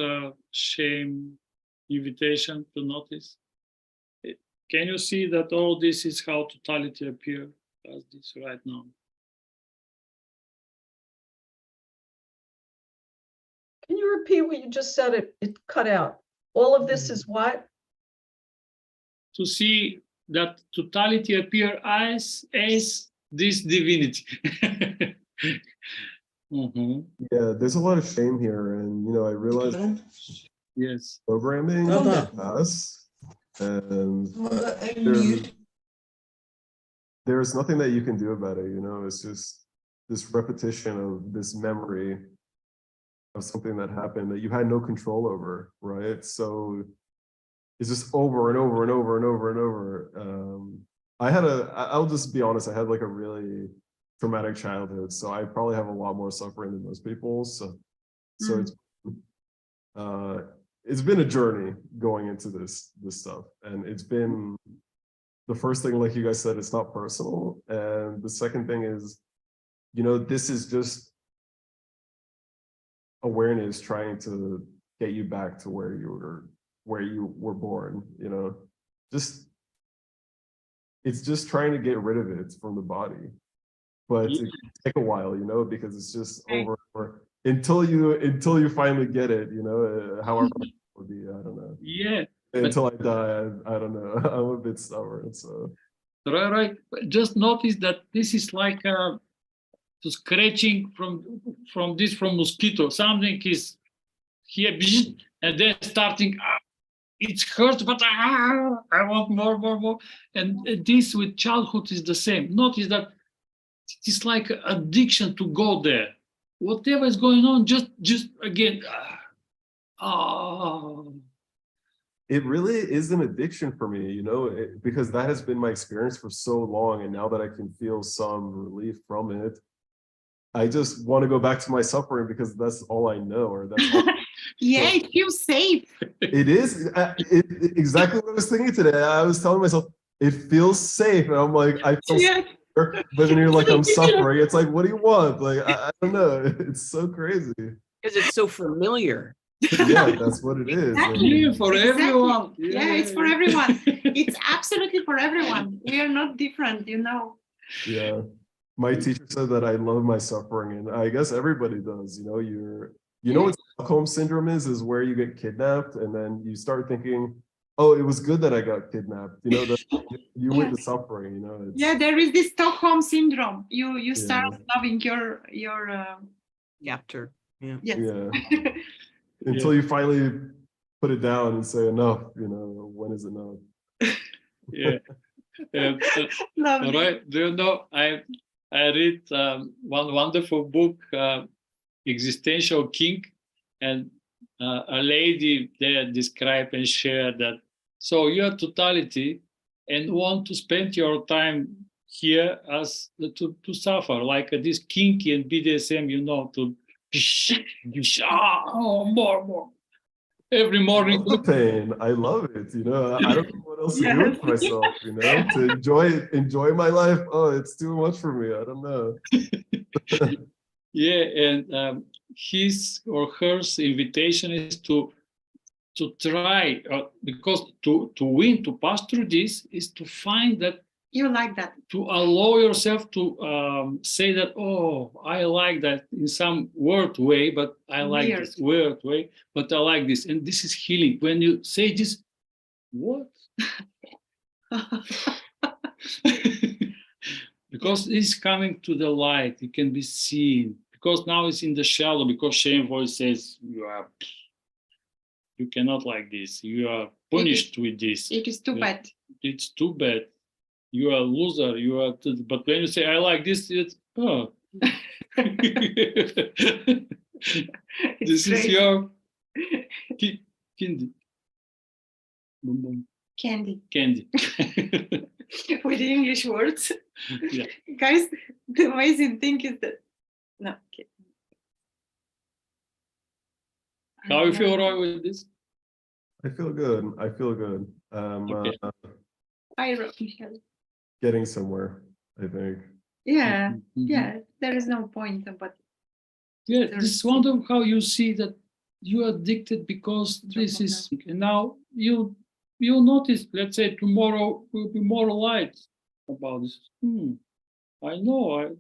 shame invitation to notice? Can you see that all this is how totality appears as this right now? Can you repeat what you just said? It cut out. All of this is what? To see that totality appear as this divinity. Yeah, there's a lot of shame here, and I realized Yes. programming us, and there's nothing that you can do about it. It's just this repetition of this memory of something that happened that you had no control over, right? So it's just over and over and over and over and over. I'll just be honest, I had like a really traumatic childhood, so I probably have a lot more suffering than most people. So it's been a journey going into this stuff, and it's been the first thing, like you guys said, it's not personal, and the second thing is, this is just awareness trying to get you back to where you were born, you know, it's just trying to get rid of it from the body, but it can take a while, you know, because it's just over until you finally get it, you know, however it will be, I don't know. Yeah. Until I die, I don't know. I'm a bit stubborn, so. Right. But just notice that this is like to scratching from mosquito. Something is here, and then starting. It hurts, but I want more. And this with childhood is the same. Notice that it's like addiction to go there. Whatever is going on, just again. It really is an addiction for me, you know, because that has been my experience for so long. And now that I can feel some relief from it, I just want to go back to my suffering because that's all I know, or that's all. Yeah, it feels safe. It is exactly what I was thinking today. I was telling myself, it feels safe. And I'm like, I feel Yeah. safer, but then you're like, I'm suffering. It's like, what do you want? Like, I don't know. It's so crazy. Because it's so familiar. Yeah, that's what it is. Exactly. Yeah, for Exactly. everyone. Yeah, it's for everyone. It's absolutely for everyone. We are not different, you know. Yeah. My teacher said that I love my suffering, and I guess everybody does. You know, you know what Stockholm syndrome is where you get kidnapped and then you start thinking, oh, it was good that I got kidnapped. You know, that you witness suffering, you know. Yeah, there is this Stockholm syndrome. You start loving your Captor. Yeah. yes. Yeah. Until you finally put it down and say enough, you know, when is enough? Yeah. Lovely. Right. Do you know, I read one wonderful book, Existential King, and a lady there described and shared that, so you're totality and want to spend your time here as to suffer, like this kinky and BDSM, you know, to more. Every I morning. love the pain. I love it. You know, I don't know what else to do with myself, you know, to enjoy my life. Oh, it's too much for me. I don't know. Yeah, and his or her invitation is to try, because to win, to pass through this is to find that You like that. to allow yourself to say that, oh, I like that in some weird way, but I like Weird. this weird way, but I like this. And this is healing. When you say this, what? Because it's coming to the light, it can be seen. Because now it's in the shadow, because shame voice says, you cannot like this. You are punished with this. It is too bad. It's too bad. You are a loser. You are. But when you say I like this, it's oh. This is your candy. Candy. With English words. Yeah. Guys, the amazing thing is that no. Okay. How you feel, Roy, with this? I feel good. I feel good. Okay. I wrote Michelle. Getting somewhere, I think. Yeah, Mhm. yeah. There is no point, but Yeah, this is wonderful how you see that you are addicted because this is, and now you'll notice, let's say tomorrow will be more light about this. I know.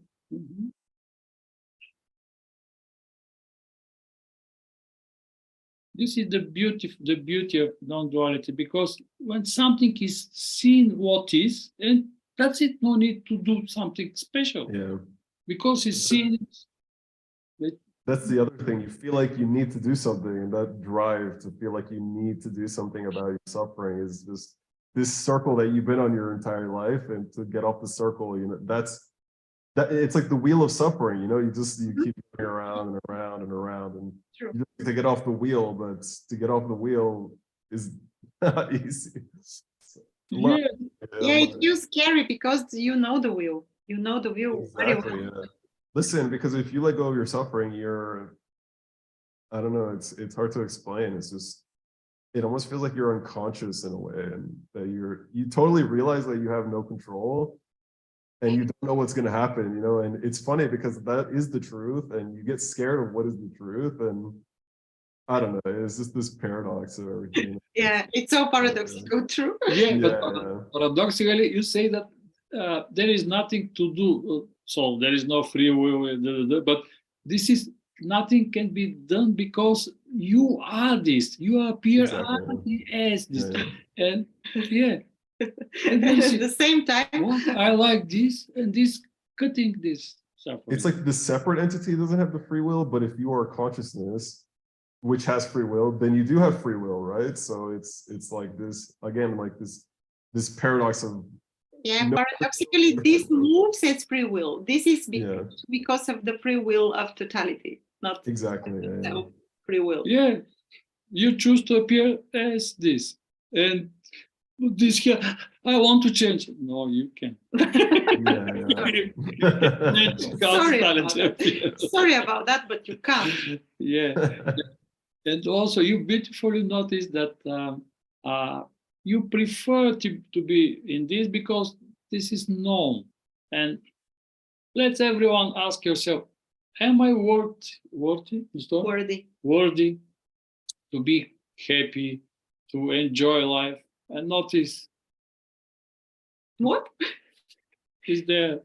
This is the beauty of non-duality, because when something is seen what is, and that's it, no need to do something special. Yeah. Because it's seen. That's the other thing. You feel like you need to do something, and that drive to feel like you need to do something about your suffering is just this circle that you've been on your entire life, and to get off the circle, you know, it's like the wheel of suffering, you know, you keep going around and around and around, and True. you just need to get off the wheel, but to get off the wheel is not easy. Yeah. Yeah, it feels scary because you know the wheel. You know the wheel very well. Exactly. Yeah. Listen, because if you let go of your suffering, I don't know, it's hard to explain. It's just, it almost feels like you're unconscious in a way, and that you totally realize that you have no control, and you don't know what's going to happen, you know, and it's funny because that is the truth, and you get scared of what is the truth, and I don't know, it's just this paradox of everything. Yeah, it's so paradoxical, true. Yeah, but Yeah. paradoxically, you say that there is nothing to do. So there is no free will, but this is nothing can be done because you are this. You appear Exactly. as this, Yeah. and yeah. And At you see, the same time, what I like this and this cutting this suffering. It's like the separate entity doesn't have the free will, but if you are consciousness, which has free will, then you do have free will, right? So it's like this again, like this paradox of yeah, no- paradoxically, this moves as free will. This is Yeah. because of the free will of totality, not Exactly. Yeah. free will. Yeah, you choose to appear as this, and this here. I want to change. No, you can. Sorry about that, but you can't. Yeah, and also you beautifully notice that you prefer to be in this because this is known. And let's everyone ask yourself, am I worthy to be happy, to enjoy life? And notice what is there.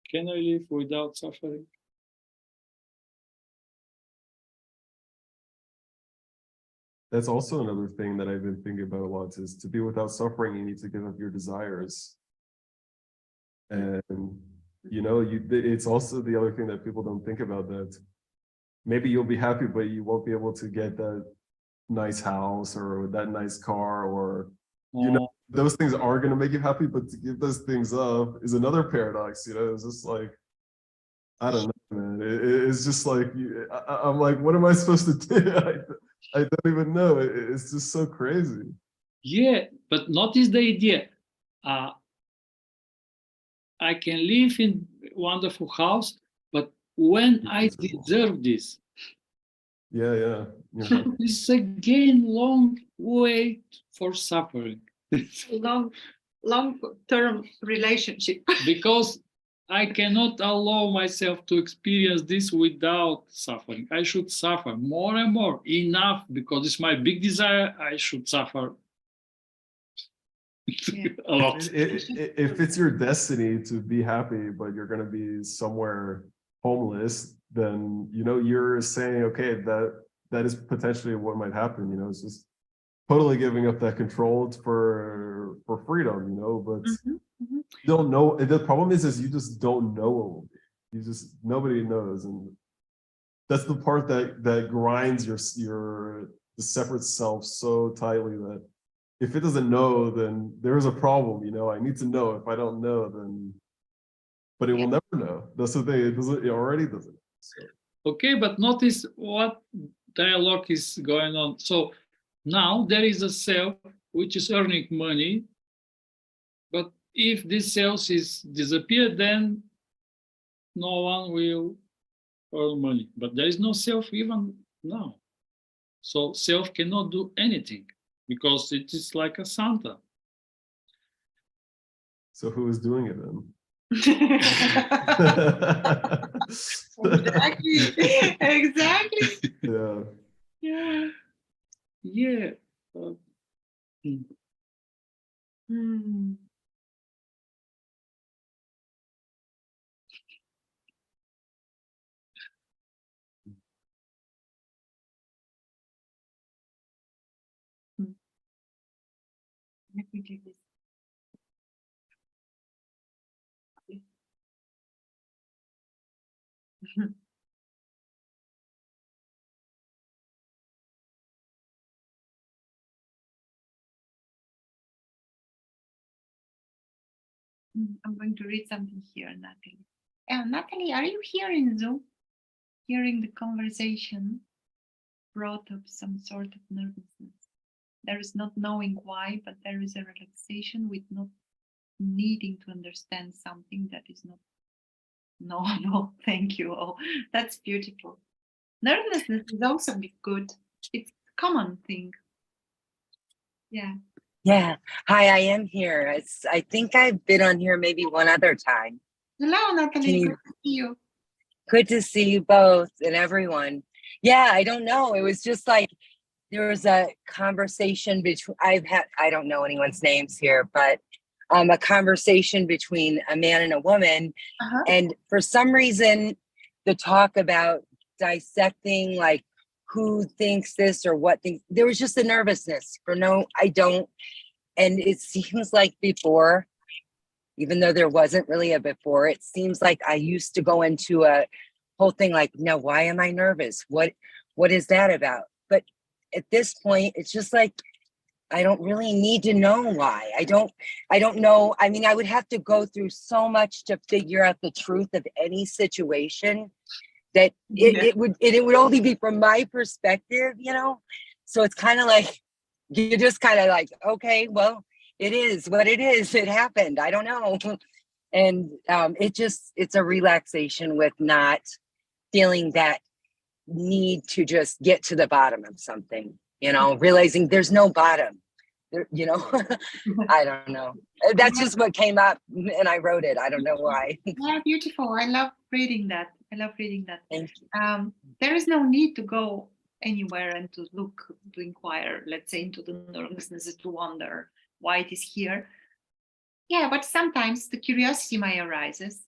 Can I live without suffering? That's also another thing that I've been thinking about a lot, is to be without suffering, you need to give up your desires. And, you know, it's also the other thing that people don't think about, that maybe you'll be happy, but you won't be able to get that nice house or that nice car, or, you know, those things are going to make you happy, but to give those things up is another paradox, you know. It's just like, I don't know, man. It's just like, I'm like, what am I supposed to do? I don't even know. It's just so crazy. Yeah, but notice the idea. I can live in a wonderful house, but when I deserve this, yeah. it's again long wait for suffering. long-term relationship. Because I cannot allow myself to experience this without suffering. I should suffer more and more. Enough, because it's my big desire. I should suffer a lot. If it's your destiny to be happy, but you're going to be somewhere homeless, then, you know, you're saying, okay, that is potentially what might happen. You know, it's just totally giving up that control for freedom, you know. But you don't know. The problem is you just don't know what will be. Nobody knows, and that's the part that grinds the separate self so tightly, that if it doesn't know, then there's a problem, you know. I need to know. If I don't know, then, but it will never know. That's the thing. It already doesn't. So. Okay, but notice what dialogue is going on. So now there is a self which is earning money, but if this self is disappeared, then no one will earn money. But there is no self even now. So self cannot do anything because it is like a Santa. So who is doing it then? Exactly. Yeah. Let me do this. I'm going to read something here, Natalie. Natalie, are you here in Zoom? Hearing the conversation brought up some sort of nervousness. There is not knowing why, but there is a relaxation with not needing to understand something that is not knowable. Thank you. Oh, that's beautiful. Nervousness is also good. It's a common thing. Yeah. Yeah. Hi, I am here. I think I've been on here maybe one other time. Hello, Can Natalie. you, Good to see you. good to see you both and everyone. Yeah, I don't know. It was just like there was a conversation between, I don't know anyone's names here, but a conversation between a man and a woman. Uh-huh. And for some reason, the talk about dissecting, like who thinks this or what thinks, there was just a nervousness for no, I don't. And it seems like before, even though there wasn't really a before, it seems like I used to go into a whole thing like, no, why am I nervous? What is that about? But at this point, it's just like, I don't really need to know why. I don't know. I mean, I would have to go through so much to figure out the truth of any situation that it would only be from my perspective, you know? So it's kind of like, you're just kind of like, okay, well, it is what it is. It happened. I don't know. And it's a relaxation with not feeling that need to just get to the bottom of something, you know, realizing there's no bottom, you know. I don't know. That's just what came up and I wrote it. I don't know why. Yeah, beautiful. I love reading that. I love reading that. Thank you. There is no need to go anywhere and to look, to inquire, let's say, into the nervousness, to wonder why it is here. Yeah, but sometimes the curiosity may arises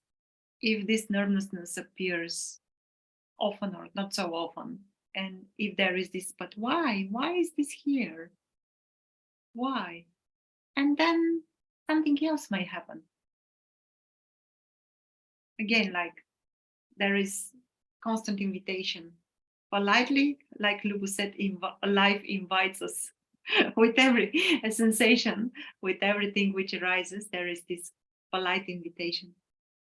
if this nervousness appears often or not so often. And if there is this, but why? Why is this here? Why? And then something else may happen. Again, like there is constant invitation. Politely, like Lubo said, life invites us with every sensation, with everything which arises. There is this polite invitation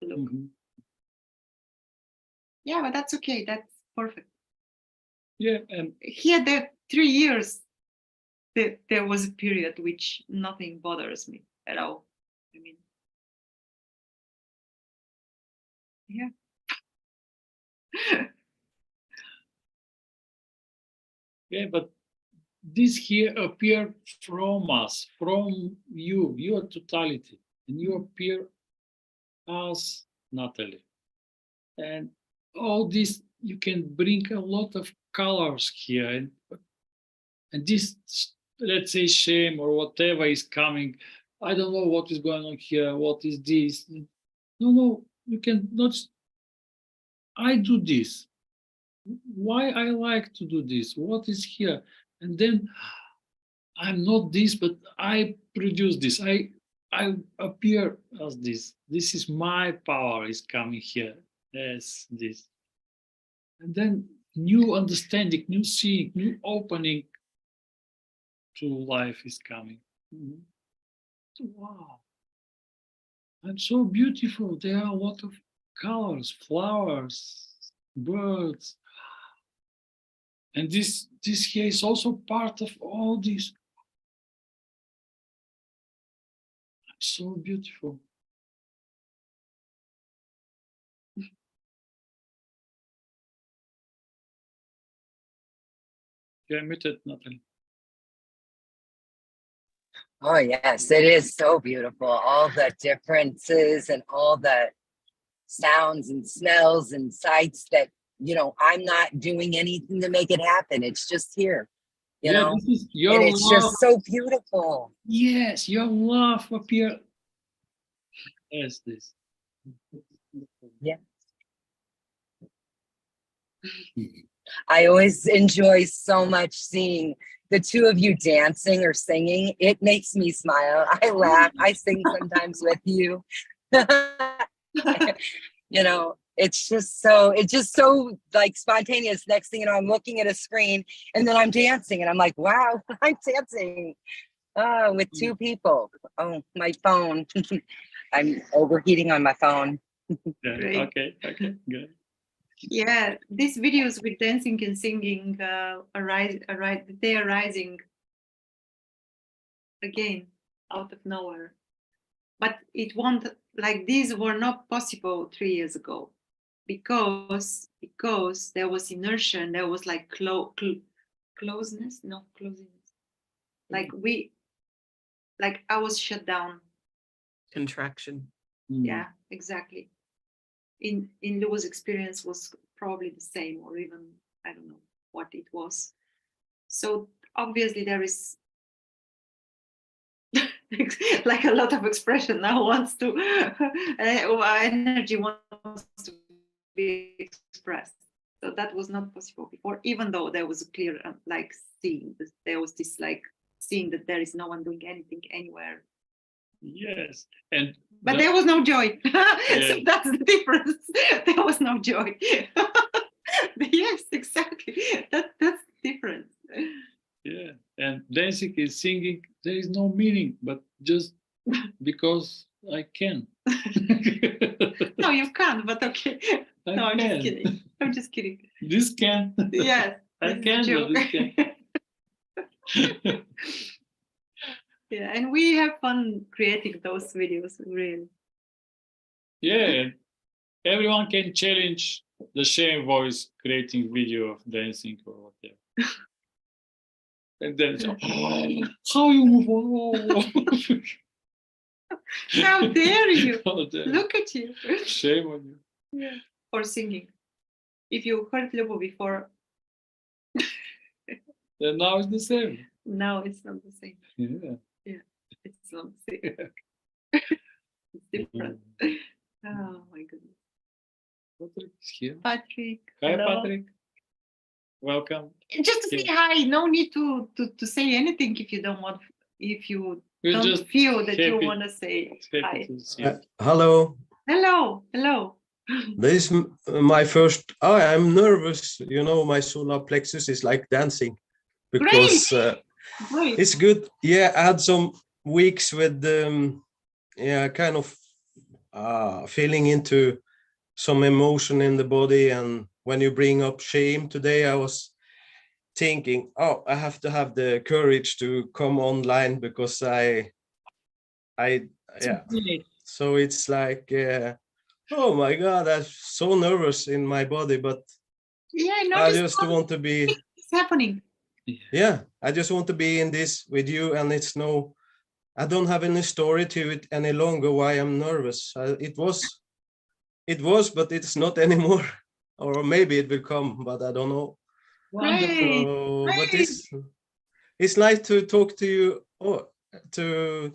to look. Mhm. Yeah, but that's okay. That's perfect. Yeah, and Here, there 3 years, there was a period which nothing bothers me at all. I mean, yeah. yeah, but this here appear from us, from you, your totality, and you appear as Natalie. And all this, you can bring a lot of colors here, and this, let's say, shame or whatever is coming. I don't know what is going on here. What is this? No, you can not. I do this. Why I like to do this? What is here? And then I'm not this, but I produce this. I appear as this. This is my power is coming here. Yes, this. And then new understanding, new seeing, new opening to life is coming. Mhm. Wow, I'm so beautiful. There are a lot of colors, flowers, birds. And this here is also part of all this. So beautiful. You're muted, Natalie. Oh, yes, it is so beautiful. All the differences and all the sounds and smells and sights that, you know, I'm not doing anything to make it happen. It's just here, you know, This is your and it's love. just so beautiful. Yes, your love appear as this. Yeah. I always enjoy so much seeing the two of you dancing or singing. It makes me smile. I laugh. I sing sometimes with you. You know, it's just so like spontaneous. Next thing you know, I'm looking at a screen and then I'm dancing and I'm like, wow, I'm dancing with two people. Oh, my phone. I'm overheating on my phone. Yeah, Great. okay, good. Yeah, these videos with dancing and singing they are rising again out of nowhere. But it won't, like these were not possible 3 years ago because there was inertia and there was like closeness. Like like I was shut down. Contraction. Yeah, exactly. In Lubo's experience was probably the same, or even I don't know what it was. So obviously there is like a lot of expression now wants to energy wants to be expressed. So that was not possible before, even though there was a clear like seeing. There was this like seeing that there is no one doing anything anywhere. Yes, and But there was no joy. So Yeah. that's the difference. There was no joy. Yes, exactly. That's the difference. yeah, and dancing is singing. There is no meaning, but just because I can. No, you can't, but okay. I No, I'm can. just kidding. I'm just kidding. This can. Yes, I this is a can, joke. but this can. Yeah, and we have fun creating those videos, really. Yeah, everyone can challenge the same voice creating video of dancing or whatever. And then, how you move on? How dare you? How dare you? Look at you. Shame on you. Yeah. Or singing. If you heard Lubo before, And now it's the same. now it's not the same. Yeah. It's not the same. It's different. Oh my goodness. Patrick is here. Patrick. Hi, hello. Patrick. Welcome. Just to say hi. No need to say anything if you don't want. If you We're don't just feel that you happy- want to say happy hi. to see you. Hello, Hello. Hello. this is my first. Oh, I'm nervous. You know, my solar plexus is like dancing because Great. it's good. Yeah, I had some weeks with, yeah, kind of feeling into some emotion in the body. And when you bring up shame today, I was thinking, oh, I have to have the courage to come online because yeah. So it's like, oh my God, I'm so nervous in my body, but Yeah, I I noticed just want to be, what's happening. yeah, I just want to be in this with you. And it's no, I don't have any story to it any longer why I'm nervous. It was, but it's not anymore. Or maybe it will come, but I don't know. Wonderful. Great. So, but Great. it's nice to talk to you, or to,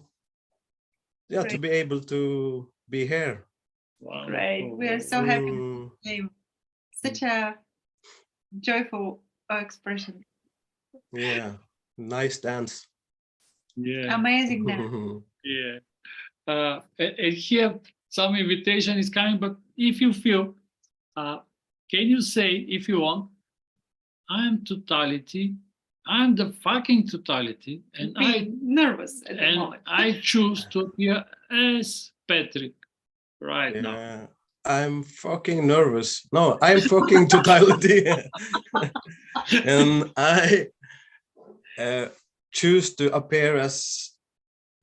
yeah, to Great. be able to be here. Great. We are so happy with Mm, the game. Such a joyful expression. yeah, nice dance. Yeah. Amazing dance. Yeah. And here some invitation is coming, but if you feel, can you say, if you want, I'm totality, I'm the fucking totality, and Being nervous at the moment. I choose to appear as Patrick right now. Yeah, I'm fucking nervous. No, I'm fucking totality. And I choose to appear as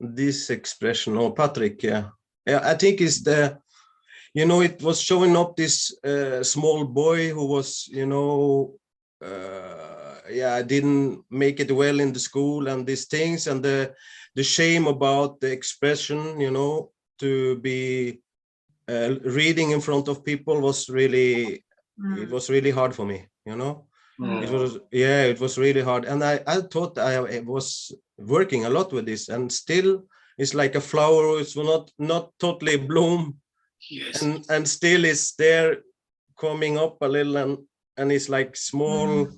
this expression, or Patrick. Yeah, I think it's the, you know, it was showing up this small boy who was, you know, yeah, didn't make it well in the school and these things, and the shame about the expression, you know, to be reading in front of people was really, it was really hard for me, you know. It was, yeah, it was really hard. And I thought I was working a lot with this, and still it's like a flower, it's not totally bloom. Yes. And still it's there coming up a little, and it's like small,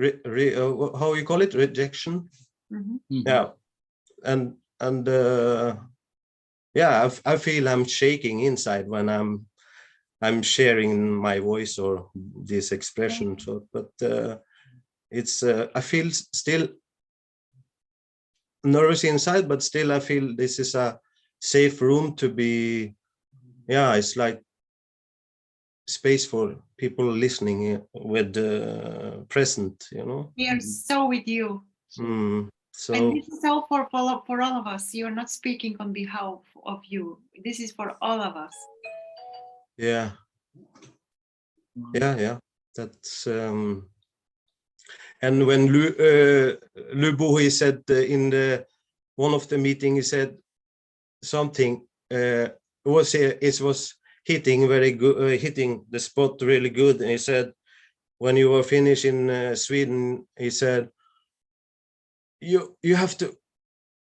how you call it, rejection. Yeah. And yeah, I feel I'm shaking inside when I'm sharing my voice or this expression. So, but it's I feel still nervous inside, but still I feel this is a safe room to be. Yeah, it's like space for people listening with present, you know. We are so with you. So And this is all for all of us. You're not speaking on behalf of you. This is for all of us. yeah, that's and when Lubo, he said in the one of the meeting, he said something, it was hitting very good, hitting the spot really good. And he said, when you were finished in Sweden, he said, you have to,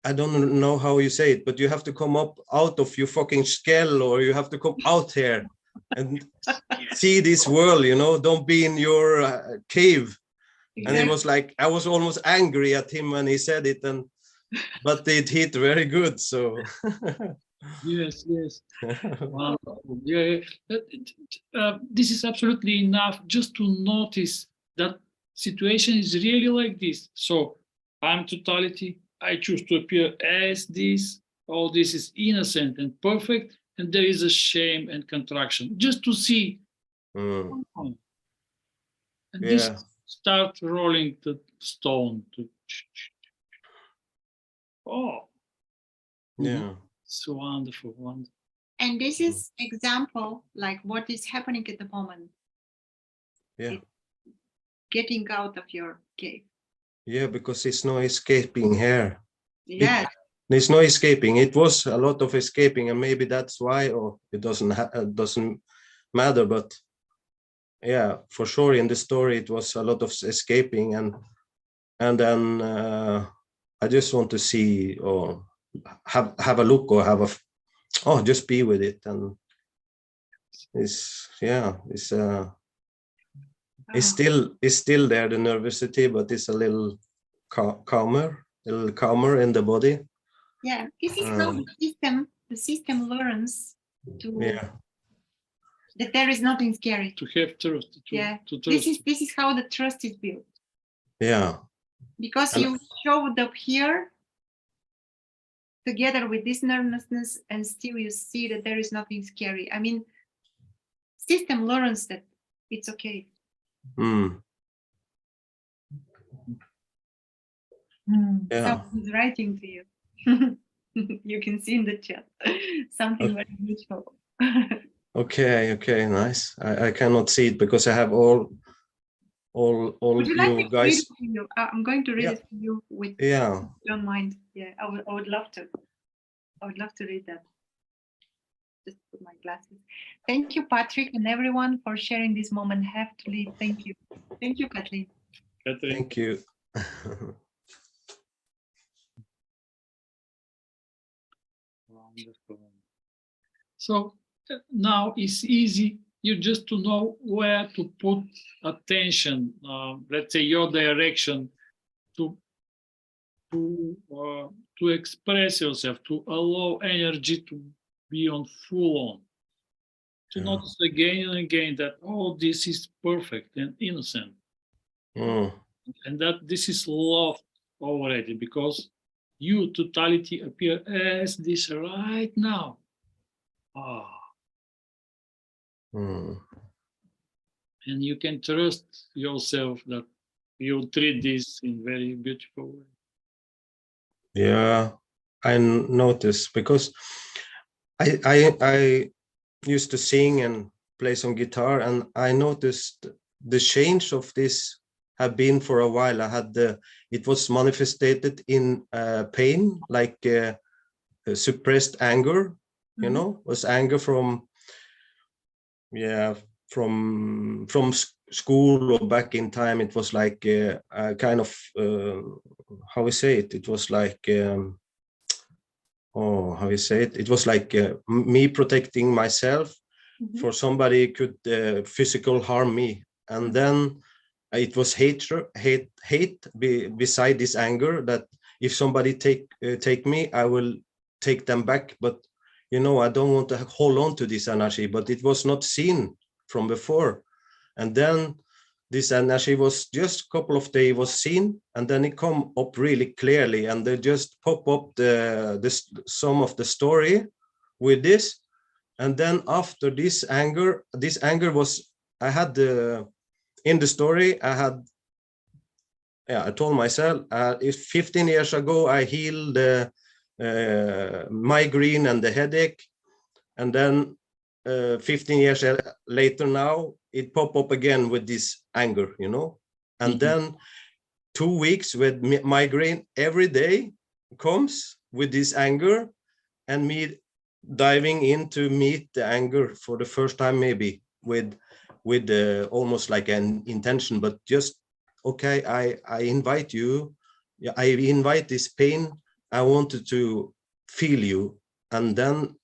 I don't know how you say it, but you have to come up out of your fucking shell, or you have to come out here and see this world, you know, don't be in your cave. And it was like, I was almost angry at him when he said it, but it hit very good. So Yes, yes. Wonderful. Yeah, this is absolutely enough just to notice that situation is really like this. So I'm totality. I choose to appear as this. All this is innocent and perfect, and there is a shame and contraction. Just to see. Mm. And Yeah. this start rolling the stone to. Oh. Yeah. It's wonderful, wonderful. And this is example like what is happening at the moment. Yeah. Getting out of your cave. Yeah, because it's no escaping here. Yes. There's no escaping. It was a lot of escaping, and maybe that's why, or it doesn't matter. But yeah, for sure, in the story, it was a lot of escaping, and then I just want to see or have a look or just be with it, and it's still there, the nervousity, but it's a little calmer in the body. Yeah, this is how the system learns to that there is nothing scary. To have trust. To trust. This is how the trust is built. Yeah. Because you showed up here together with this nervousness, and still you see that there is nothing scary. I mean, system learns that it's okay. Mm. Yeah. Someone's writing to you. You can see in the chat something very beautiful. Okay, nice. I cannot see it because I have all Would you like me to guys. read it for you? I'm going to read it for you with if you don't mind. Yeah, I would love to. I would love to read that. Just put my glasses. Thank you, Patrick, and everyone for sharing this moment. Have to leave. Thank you. Thank you, Kathleen. Thank you. Wonderful. So now it's easy. You just to know where to put attention. Let's say your direction to express yourself, to allow energy to be on full on. To notice again and again that this is perfect and innocent, and that this is love already, because you totality appear as this right now. And you can trust yourself that you treat this in very beautiful way. Yeah, I noticed because I used to sing and play some guitar, and I noticed the change of this have been for a while. I had it was manifested in pain, like suppressed anger, you know, was anger from school or back in time. It was like a kind of how we say it. It was like how you say it. It was like me protecting myself for somebody could physical harm me, and then it was hate beside this anger, that if somebody take me, I will take them back. But you know, I don't want to hold on to this energy, but it was not seen from before. And then this energy was just a couple of days was seen, and then it come up really clearly, and they just pop up some of the story with this. And then after this anger was, I had in the story, I told myself, if 15 years ago I healed the migraine and the headache, and then 15 years later now it pop up again with this anger, you know. And then 2 weeks with migraine every day, comes with this anger, and me diving in to meet the anger for the first time, maybe with almost like an intention, but just okay, I invite you, yeah, I invite this pain, I wanted to feel you. And then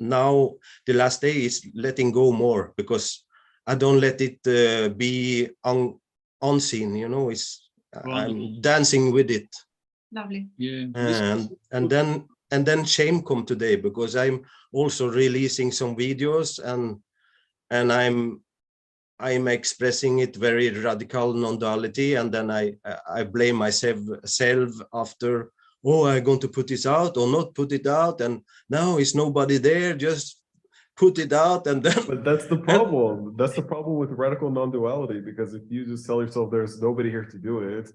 now the last day is letting go more, because I don't let it be unseen, you know. It's I'm dancing with it. Lovely. Yeah. And then shame come today, because I'm also releasing some videos, and I'm expressing it very radical non-duality, and then I blame myself after, oh, I'm going to put this out or not put it out, and now it's nobody there, just put it out. And then But that's the problem. That's the problem with radical non-duality, because if you just tell yourself there's nobody here to do it,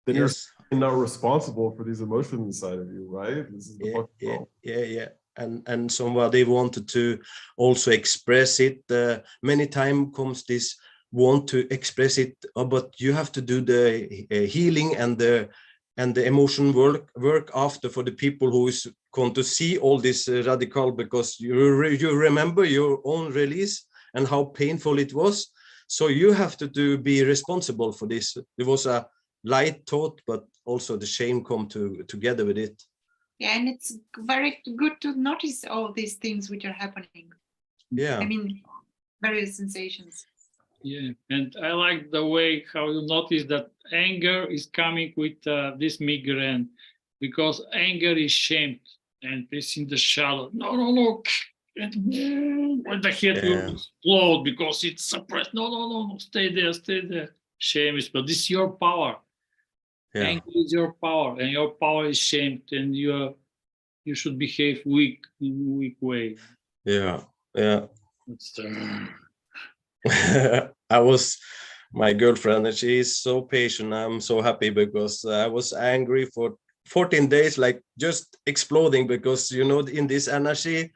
then yes, you're not responsible for these emotions inside of you, right? This is the fucking problem. yeah. And somebody wanted to also express it. Many times comes this want to express it, but you have to do the healing and the emotion work after, for the people who is going to see all this radical, because you remember your own release and how painful it was. So you have to be responsible for this. It was a light thought, but also the shame come together with it. Yeah, and it's very good to notice all these things which are happening. Yeah. I mean, various sensations. Yeah, and I like the way how you notice that anger is coming with this migraine, because anger is shamed and it's in the shadow. No. And when the head will explode because it's suppressed. No. Stay there. Shame is, but this is your power. Yeah. Anger is your power, and your power is shamed, and you should behave weak in a weak way. Yeah. It's, My girlfriend, and she is so patient. I'm so happy, because I was angry for 14 days, like just exploding, because you know, in this energy,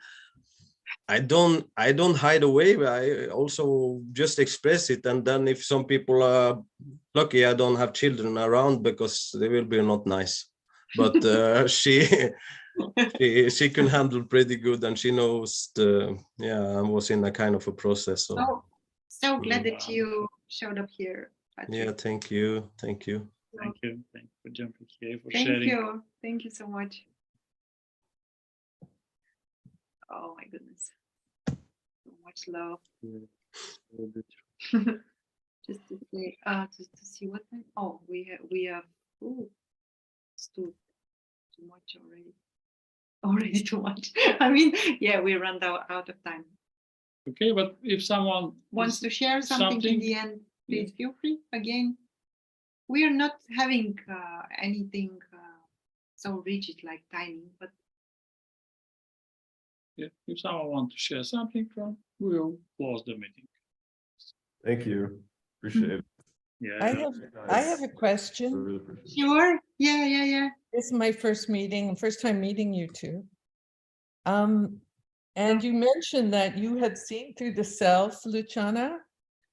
I don't hide away. I also just express it. And then if some people are lucky, I don't have children around, because they will be not nice. But she can handle pretty good, and she knows I was in a kind of a process. So glad that you showed up here, Patrick. Yeah, thank you. Thank you for jumping here, for Thank sharing. Thank you so much. Oh my goodness. So much love. Just to say, just to see what time. Oh, we have it's too much already. Already too much. I mean, yeah, we ran out of time. Okay, but if someone wants to share something in the end, please feel free. Again, we are not having anything so rigid like timing, but yeah, if someone wants to share something, we'll close the meeting. Thank you. Appreciate it. Yeah. I have a question. Sure. Yeah. This is my first time meeting you two. And you mentioned that you had seen through the self, Luchana,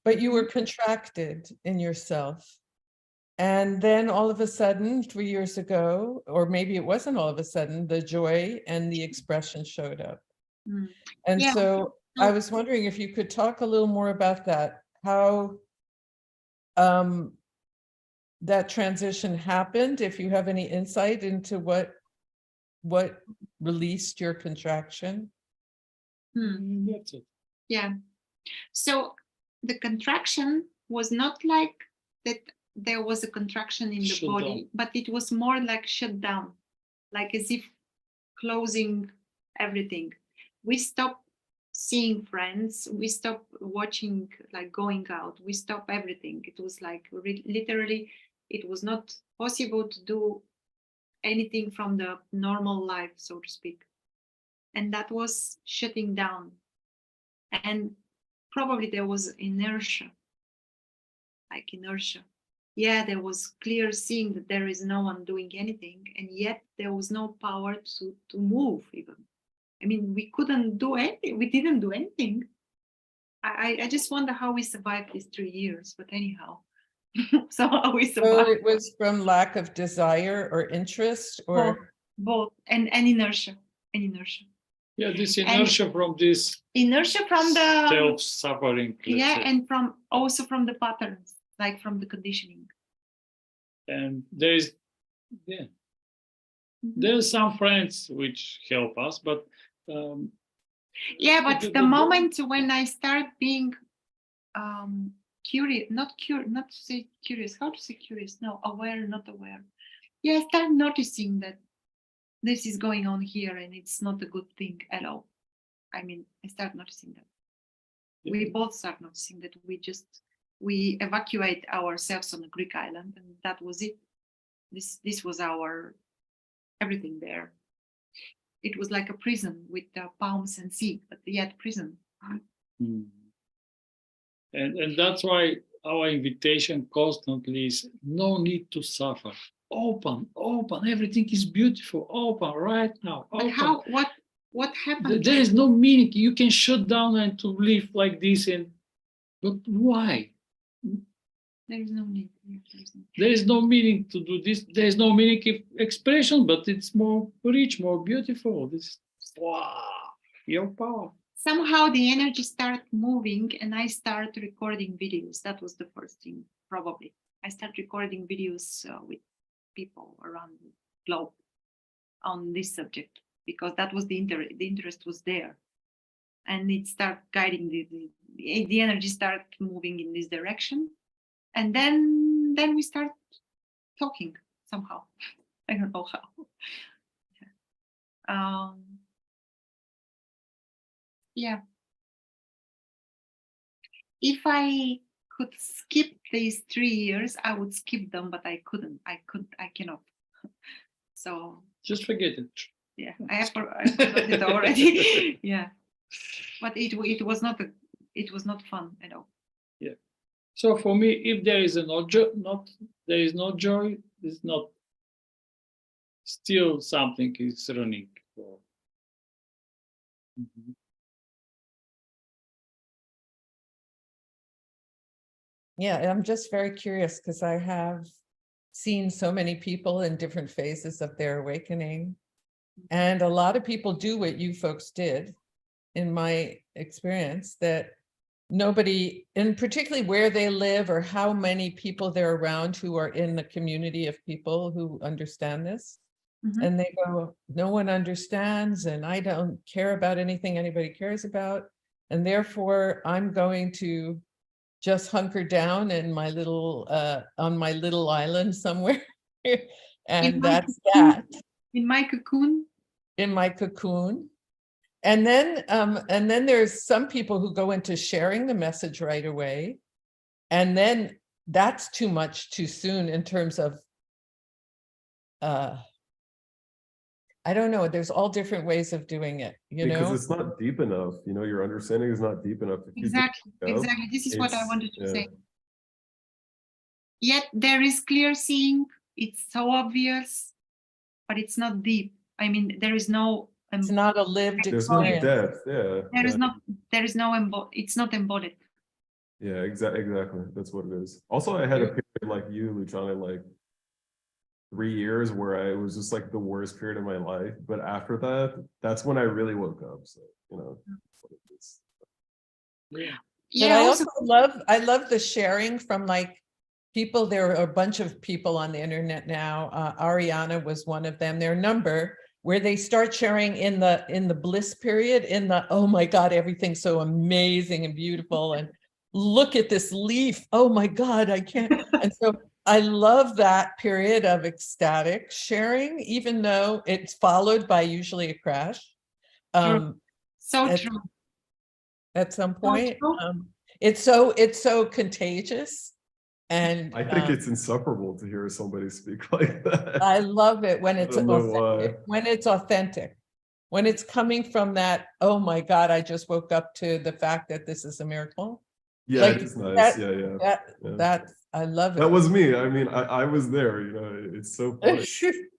but you were contracted in yourself. And then all of a sudden, 3 years ago, or maybe it wasn't all of a sudden, the joy and the expression showed up. And so I was wondering if you could talk a little more about that, how that transition happened, if you have any insight into what released your contraction. That's it. Yeah. So the contraction was not like that there was a contraction in the body, but it was more like shut down, like as if closing everything. We stopped seeing friends, we stopped watching, like going out, we stopped everything. It was like literally, it was not possible to do anything from the normal life, so to speak. And that was shutting down. And probably there was inertia, like inertia. Yeah, there was clear seeing that there is no one doing anything, and yet there was no power to move even. I mean, we couldn't do anything. We didn't do anything. I just wonder how we survived these 3 years, but anyhow. So we So survived. it was from lack of desire or interest or Both and inertia. And inertia. Yeah, this And- inertia from this Inertia from the self-suffering. yeah, and from also from the patterns, like from the conditioning. And there's there's some friends which help us, but Yeah, but the- the the- moment when I start being curious, not to say curious, how to say curious? No, aware, not aware. Yeah, I start noticing that this is going on here and it's not a good thing at all. I mean, I start noticing that. We both start noticing that we evacuate ourselves on a Greek island, and that was it. This was our everything there. It was like a prison with palms and sea, but yet prison. and that's why our invitation constantly is no need to suffer. Open, everything is beautiful, open right now. But Open. how? What happened? There is no meaning. You can shut down and to live like this, but why? There is no need. Yeah, there is no- There is no meaning to do this. There is no meaning of expression, but it's more rich, more beautiful. This wow, your power. Somehow the energy started moving, and I started recording videos. That was the first thing, probably. I started recording videos with people around the globe on this subject, because that was the interest was there, and it started guiding the energy started moving in this direction, and then we start talking somehow. I don't know how. Yeah. If I could skip these 3 years, I would skip them, but I couldn't. I cannot. So Just forget it. yeah, I forgot it already. Yeah, but it was not fun at all. Yeah. So for me, if there is there is no joy, it's not. Still, something is running. Mhm. yeah, I'm just very curious because I have seen so many people in different phases of their awakening. And a lot of people do what you folks did, in my experience, that nobody, and particularly where they live or how many people they're around who are in the community of people who understand this. Mhm. And they go, no one understands, and I don't care about anything anybody cares about. And therefore, I'm going to just hunker down in my little, on my little island somewhere. And that's that. In my cocoon. In my cocoon. And then there's some people who go into sharing the message right away. And then that's too much too soon in terms of, I don't know, there's all different ways of doing it, you Because know? it's not deep enough, your understanding is not deep enough. If you dig Exactly. it up, Exactly. This is what I it's- wanted to yeah. say. Yet there is clear seeing. It's so obvious, but it's not deep. I mean, there is no. It's not a lived There's no experience. depth, yeah. There is yeah. not. There is no. It's not embodied. Yeah, exactly. That's what it is. Also, I had a period like you, Luchana, like 3 years where I was just like the worst period of my life. But after that, that's when I really woke up. So, what it is. Yeah. But I also love the sharing from like people. There are a bunch of people on the internet now. Ariana was one of them. Their number where they start sharing in the bliss period, in the, oh my God, everything's so amazing and beautiful. And look at this leaf. Oh my God, I can't. And so I love that period of ecstatic sharing, even though it's followed by usually a crash. So at- true. At some point, true. it's so contagious, and I think it's insufferable to hear somebody speak like that. I love it when it's don't know why. authentic. When it's authentic, when it's coming from that. Oh my God! I just woke up to the fact that this is a miracle. Yeah, Like it is nice. that- Yeah. That I love it. That was me. I mean, I was there, it's so funny.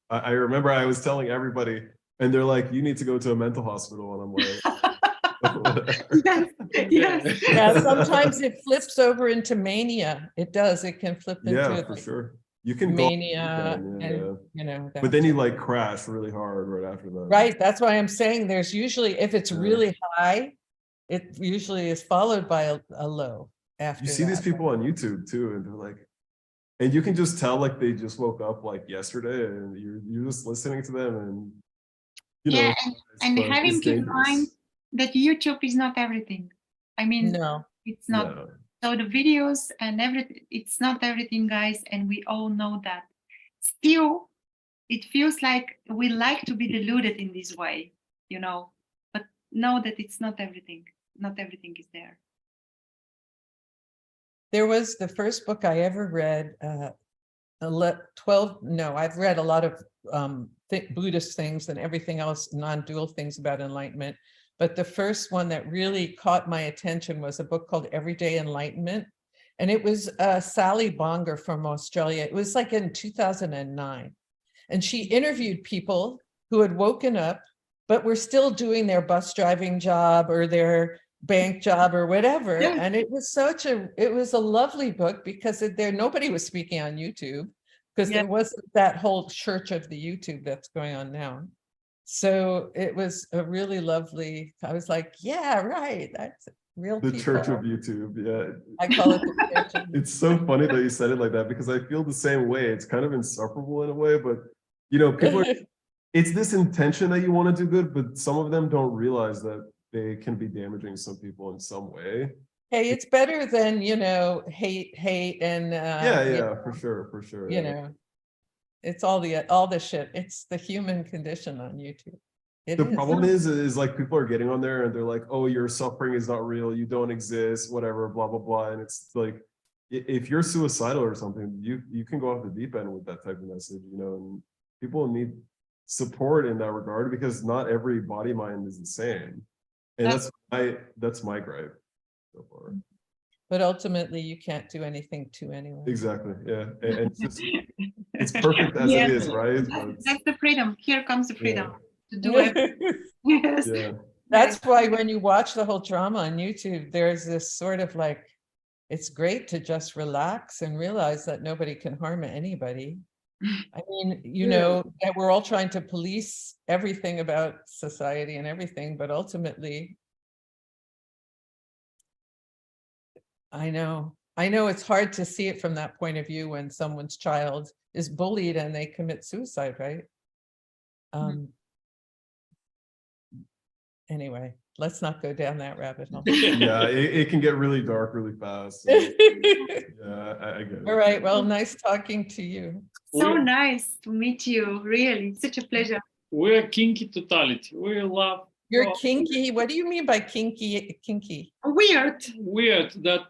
I remember I was telling everybody, and they're like, you need to go to a mental hospital. And I'm like, Yes, yes. Yeah, sometimes it flips over into mania. It does. It can flip Yeah, into for like sure. You can go off the deep mania, end, and you know. but then you that's- like crash really hard right after that. Right. That's why I'm saying there's usually, if it's Yeah. really high, it usually is followed by a low after You see these that. people on YouTube too, and they're like, and you can just tell like they just woke up like yesterday, and you're just listening to them, and you Yeah, know, and but having it's in dangerous. mind that YouTube is not everything. I mean, No. it's not. No. So the videos and everything, it's not everything, guys, and we all know that. Still, it feels like we like to be deluded in this way, you know, but know that it's not everything. Not everything is there. There was the first book I ever read, 12, no, I've read a lot of Buddhist things and everything else, non-dual things about enlightenment. But the first one that really caught my attention was a book called Everyday Enlightenment. And it was Sally Bonger from Australia. It was like in 2009. And she interviewed people who had woken up, but were still doing their bus driving job or their bank job or whatever. Yeah. And it was it was a lovely book because nobody was speaking on YouTube because Yeah. there wasn't that whole church of the YouTube that's going on now. So it was a really lovely, I was like, yeah, right. That's real The people. church of YouTube, yeah. I call it the church of It's so funny that you said it like that because I feel the same way. It's kind of insufferable in a way, but you know, people are, it's this intention that you want to do good, but some of them don't realize that they can be damaging some people in some way. Hey, it's better than, you know, hate and Yeah, for sure. you know, it's all the shit. It's the human condition on YouTube. The problem is like people are getting on there and they're like, oh, your suffering is not real, you don't exist, whatever, blah blah blah. And it's like, if you're suicidal or something, you can go off the deep end with that type of message, you know. And people need support in that regard because not every body mind is the same, and that's my gripe so far. But ultimately, you can't do anything to anyone. Exactly. Yeah, and it's perfect as it is, right? That's the freedom. Here comes the freedom to do it. Yes. Yeah. That's why when you watch the whole drama on YouTube, there's this sort of like, it's great to just relax and realize that nobody can harm anybody. I mean, you know, that we're all trying to police everything about society and everything, but ultimately, I know it's hard to see it from that point of view when someone's child is bullied and they commit suicide, right? Anyway, let's not go down that rabbit hole. Yeah, it can get really dark really fast. So, yeah, I get it. All right, well, nice talking to you. So nice to meet you. Really, such a pleasure. We're kinky totality. We love. You're kinky. What do you mean by kinky? Kinky. Weird. Weird that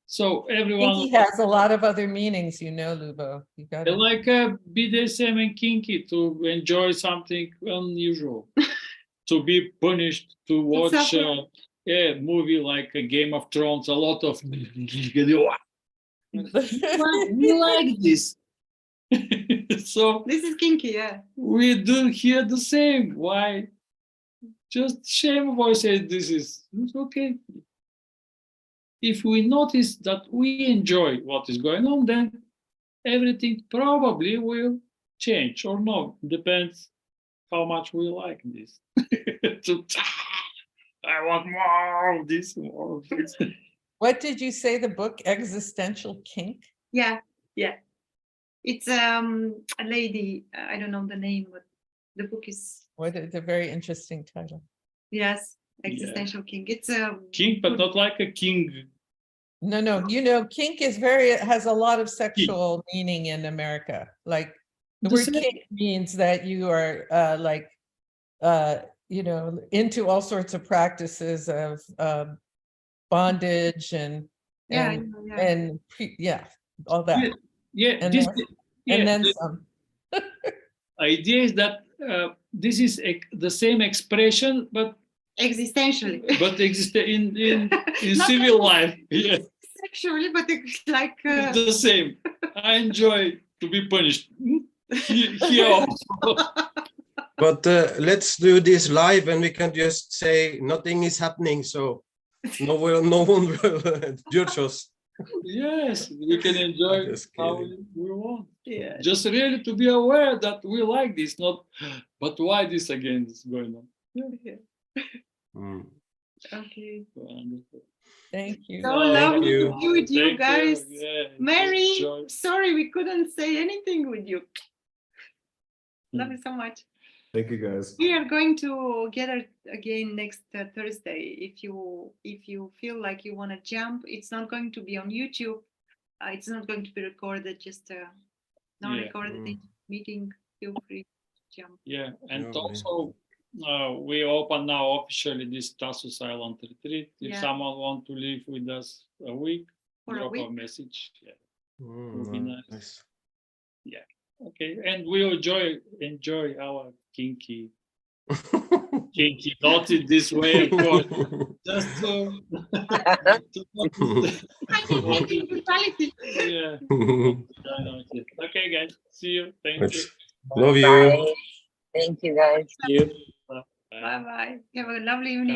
so everyone Kinky has a lot of other meanings, you know, Lubo. You got they it. like BDSM and kinky to enjoy something unusual, to be punished, to watch a movie like a Game of Thrones, a lot of we like this. So This is kinky, yeah. we do here the same. Why? Just shame voice says this is okay. If we notice that we enjoy what is going on, then everything probably will change or no. Depends how much we like this. I want more of this, more of this. What did you say the book Existential Kink? Yeah. It's a lady, I don't know the name, but the book is, What is a very interesting title. yes, Existential King. It's a King, but not like a king. No, you know, kink is has a lot of sexual meaning in America. Like the The word same- kink means that you are you know, into all sorts of practices of bondage and all that. Yeah, And this, then- yeah, and then the some. idea is that this is the same expression, but existentially. exist in Not civil life. Yeah, sexually, but it's like it's the same. I enjoy to be punished. Here also. But let's do this live, and we can just say nothing is happening, so no one will judge us. Yes, we can enjoy Just how kidding. we want. Yeah. Just really to be aware that we like this, not, but why this again is going on? Yeah. Mm. Okay. Wonderful. Thank you. So Thank lovely you. to be with you Thank guys. Yeah, Mary, enjoy. sorry we couldn't say anything with you. Love Mm. you so much. Thank you guys. We are going to gather again next Thursday. If you feel like you want to jump, it's not going to be on YouTube. It's not going to be recorded. Just non-recorded Mm. meeting. Feel free to jump. Yeah, and Lovely. also we open now officially this Thassos Island retreat. If Yeah. someone want to live with us a week, For a drop a week. message. Yeah. Mm, Would be nice. nice. Okay, and we enjoy our kinky, not in this way, of course. Just to Neutrality. yeah. Okay, guys. See you. Thank you. Love you. Bye. Thank you guys. See you. Bye. Bye bye. Have a lovely evening.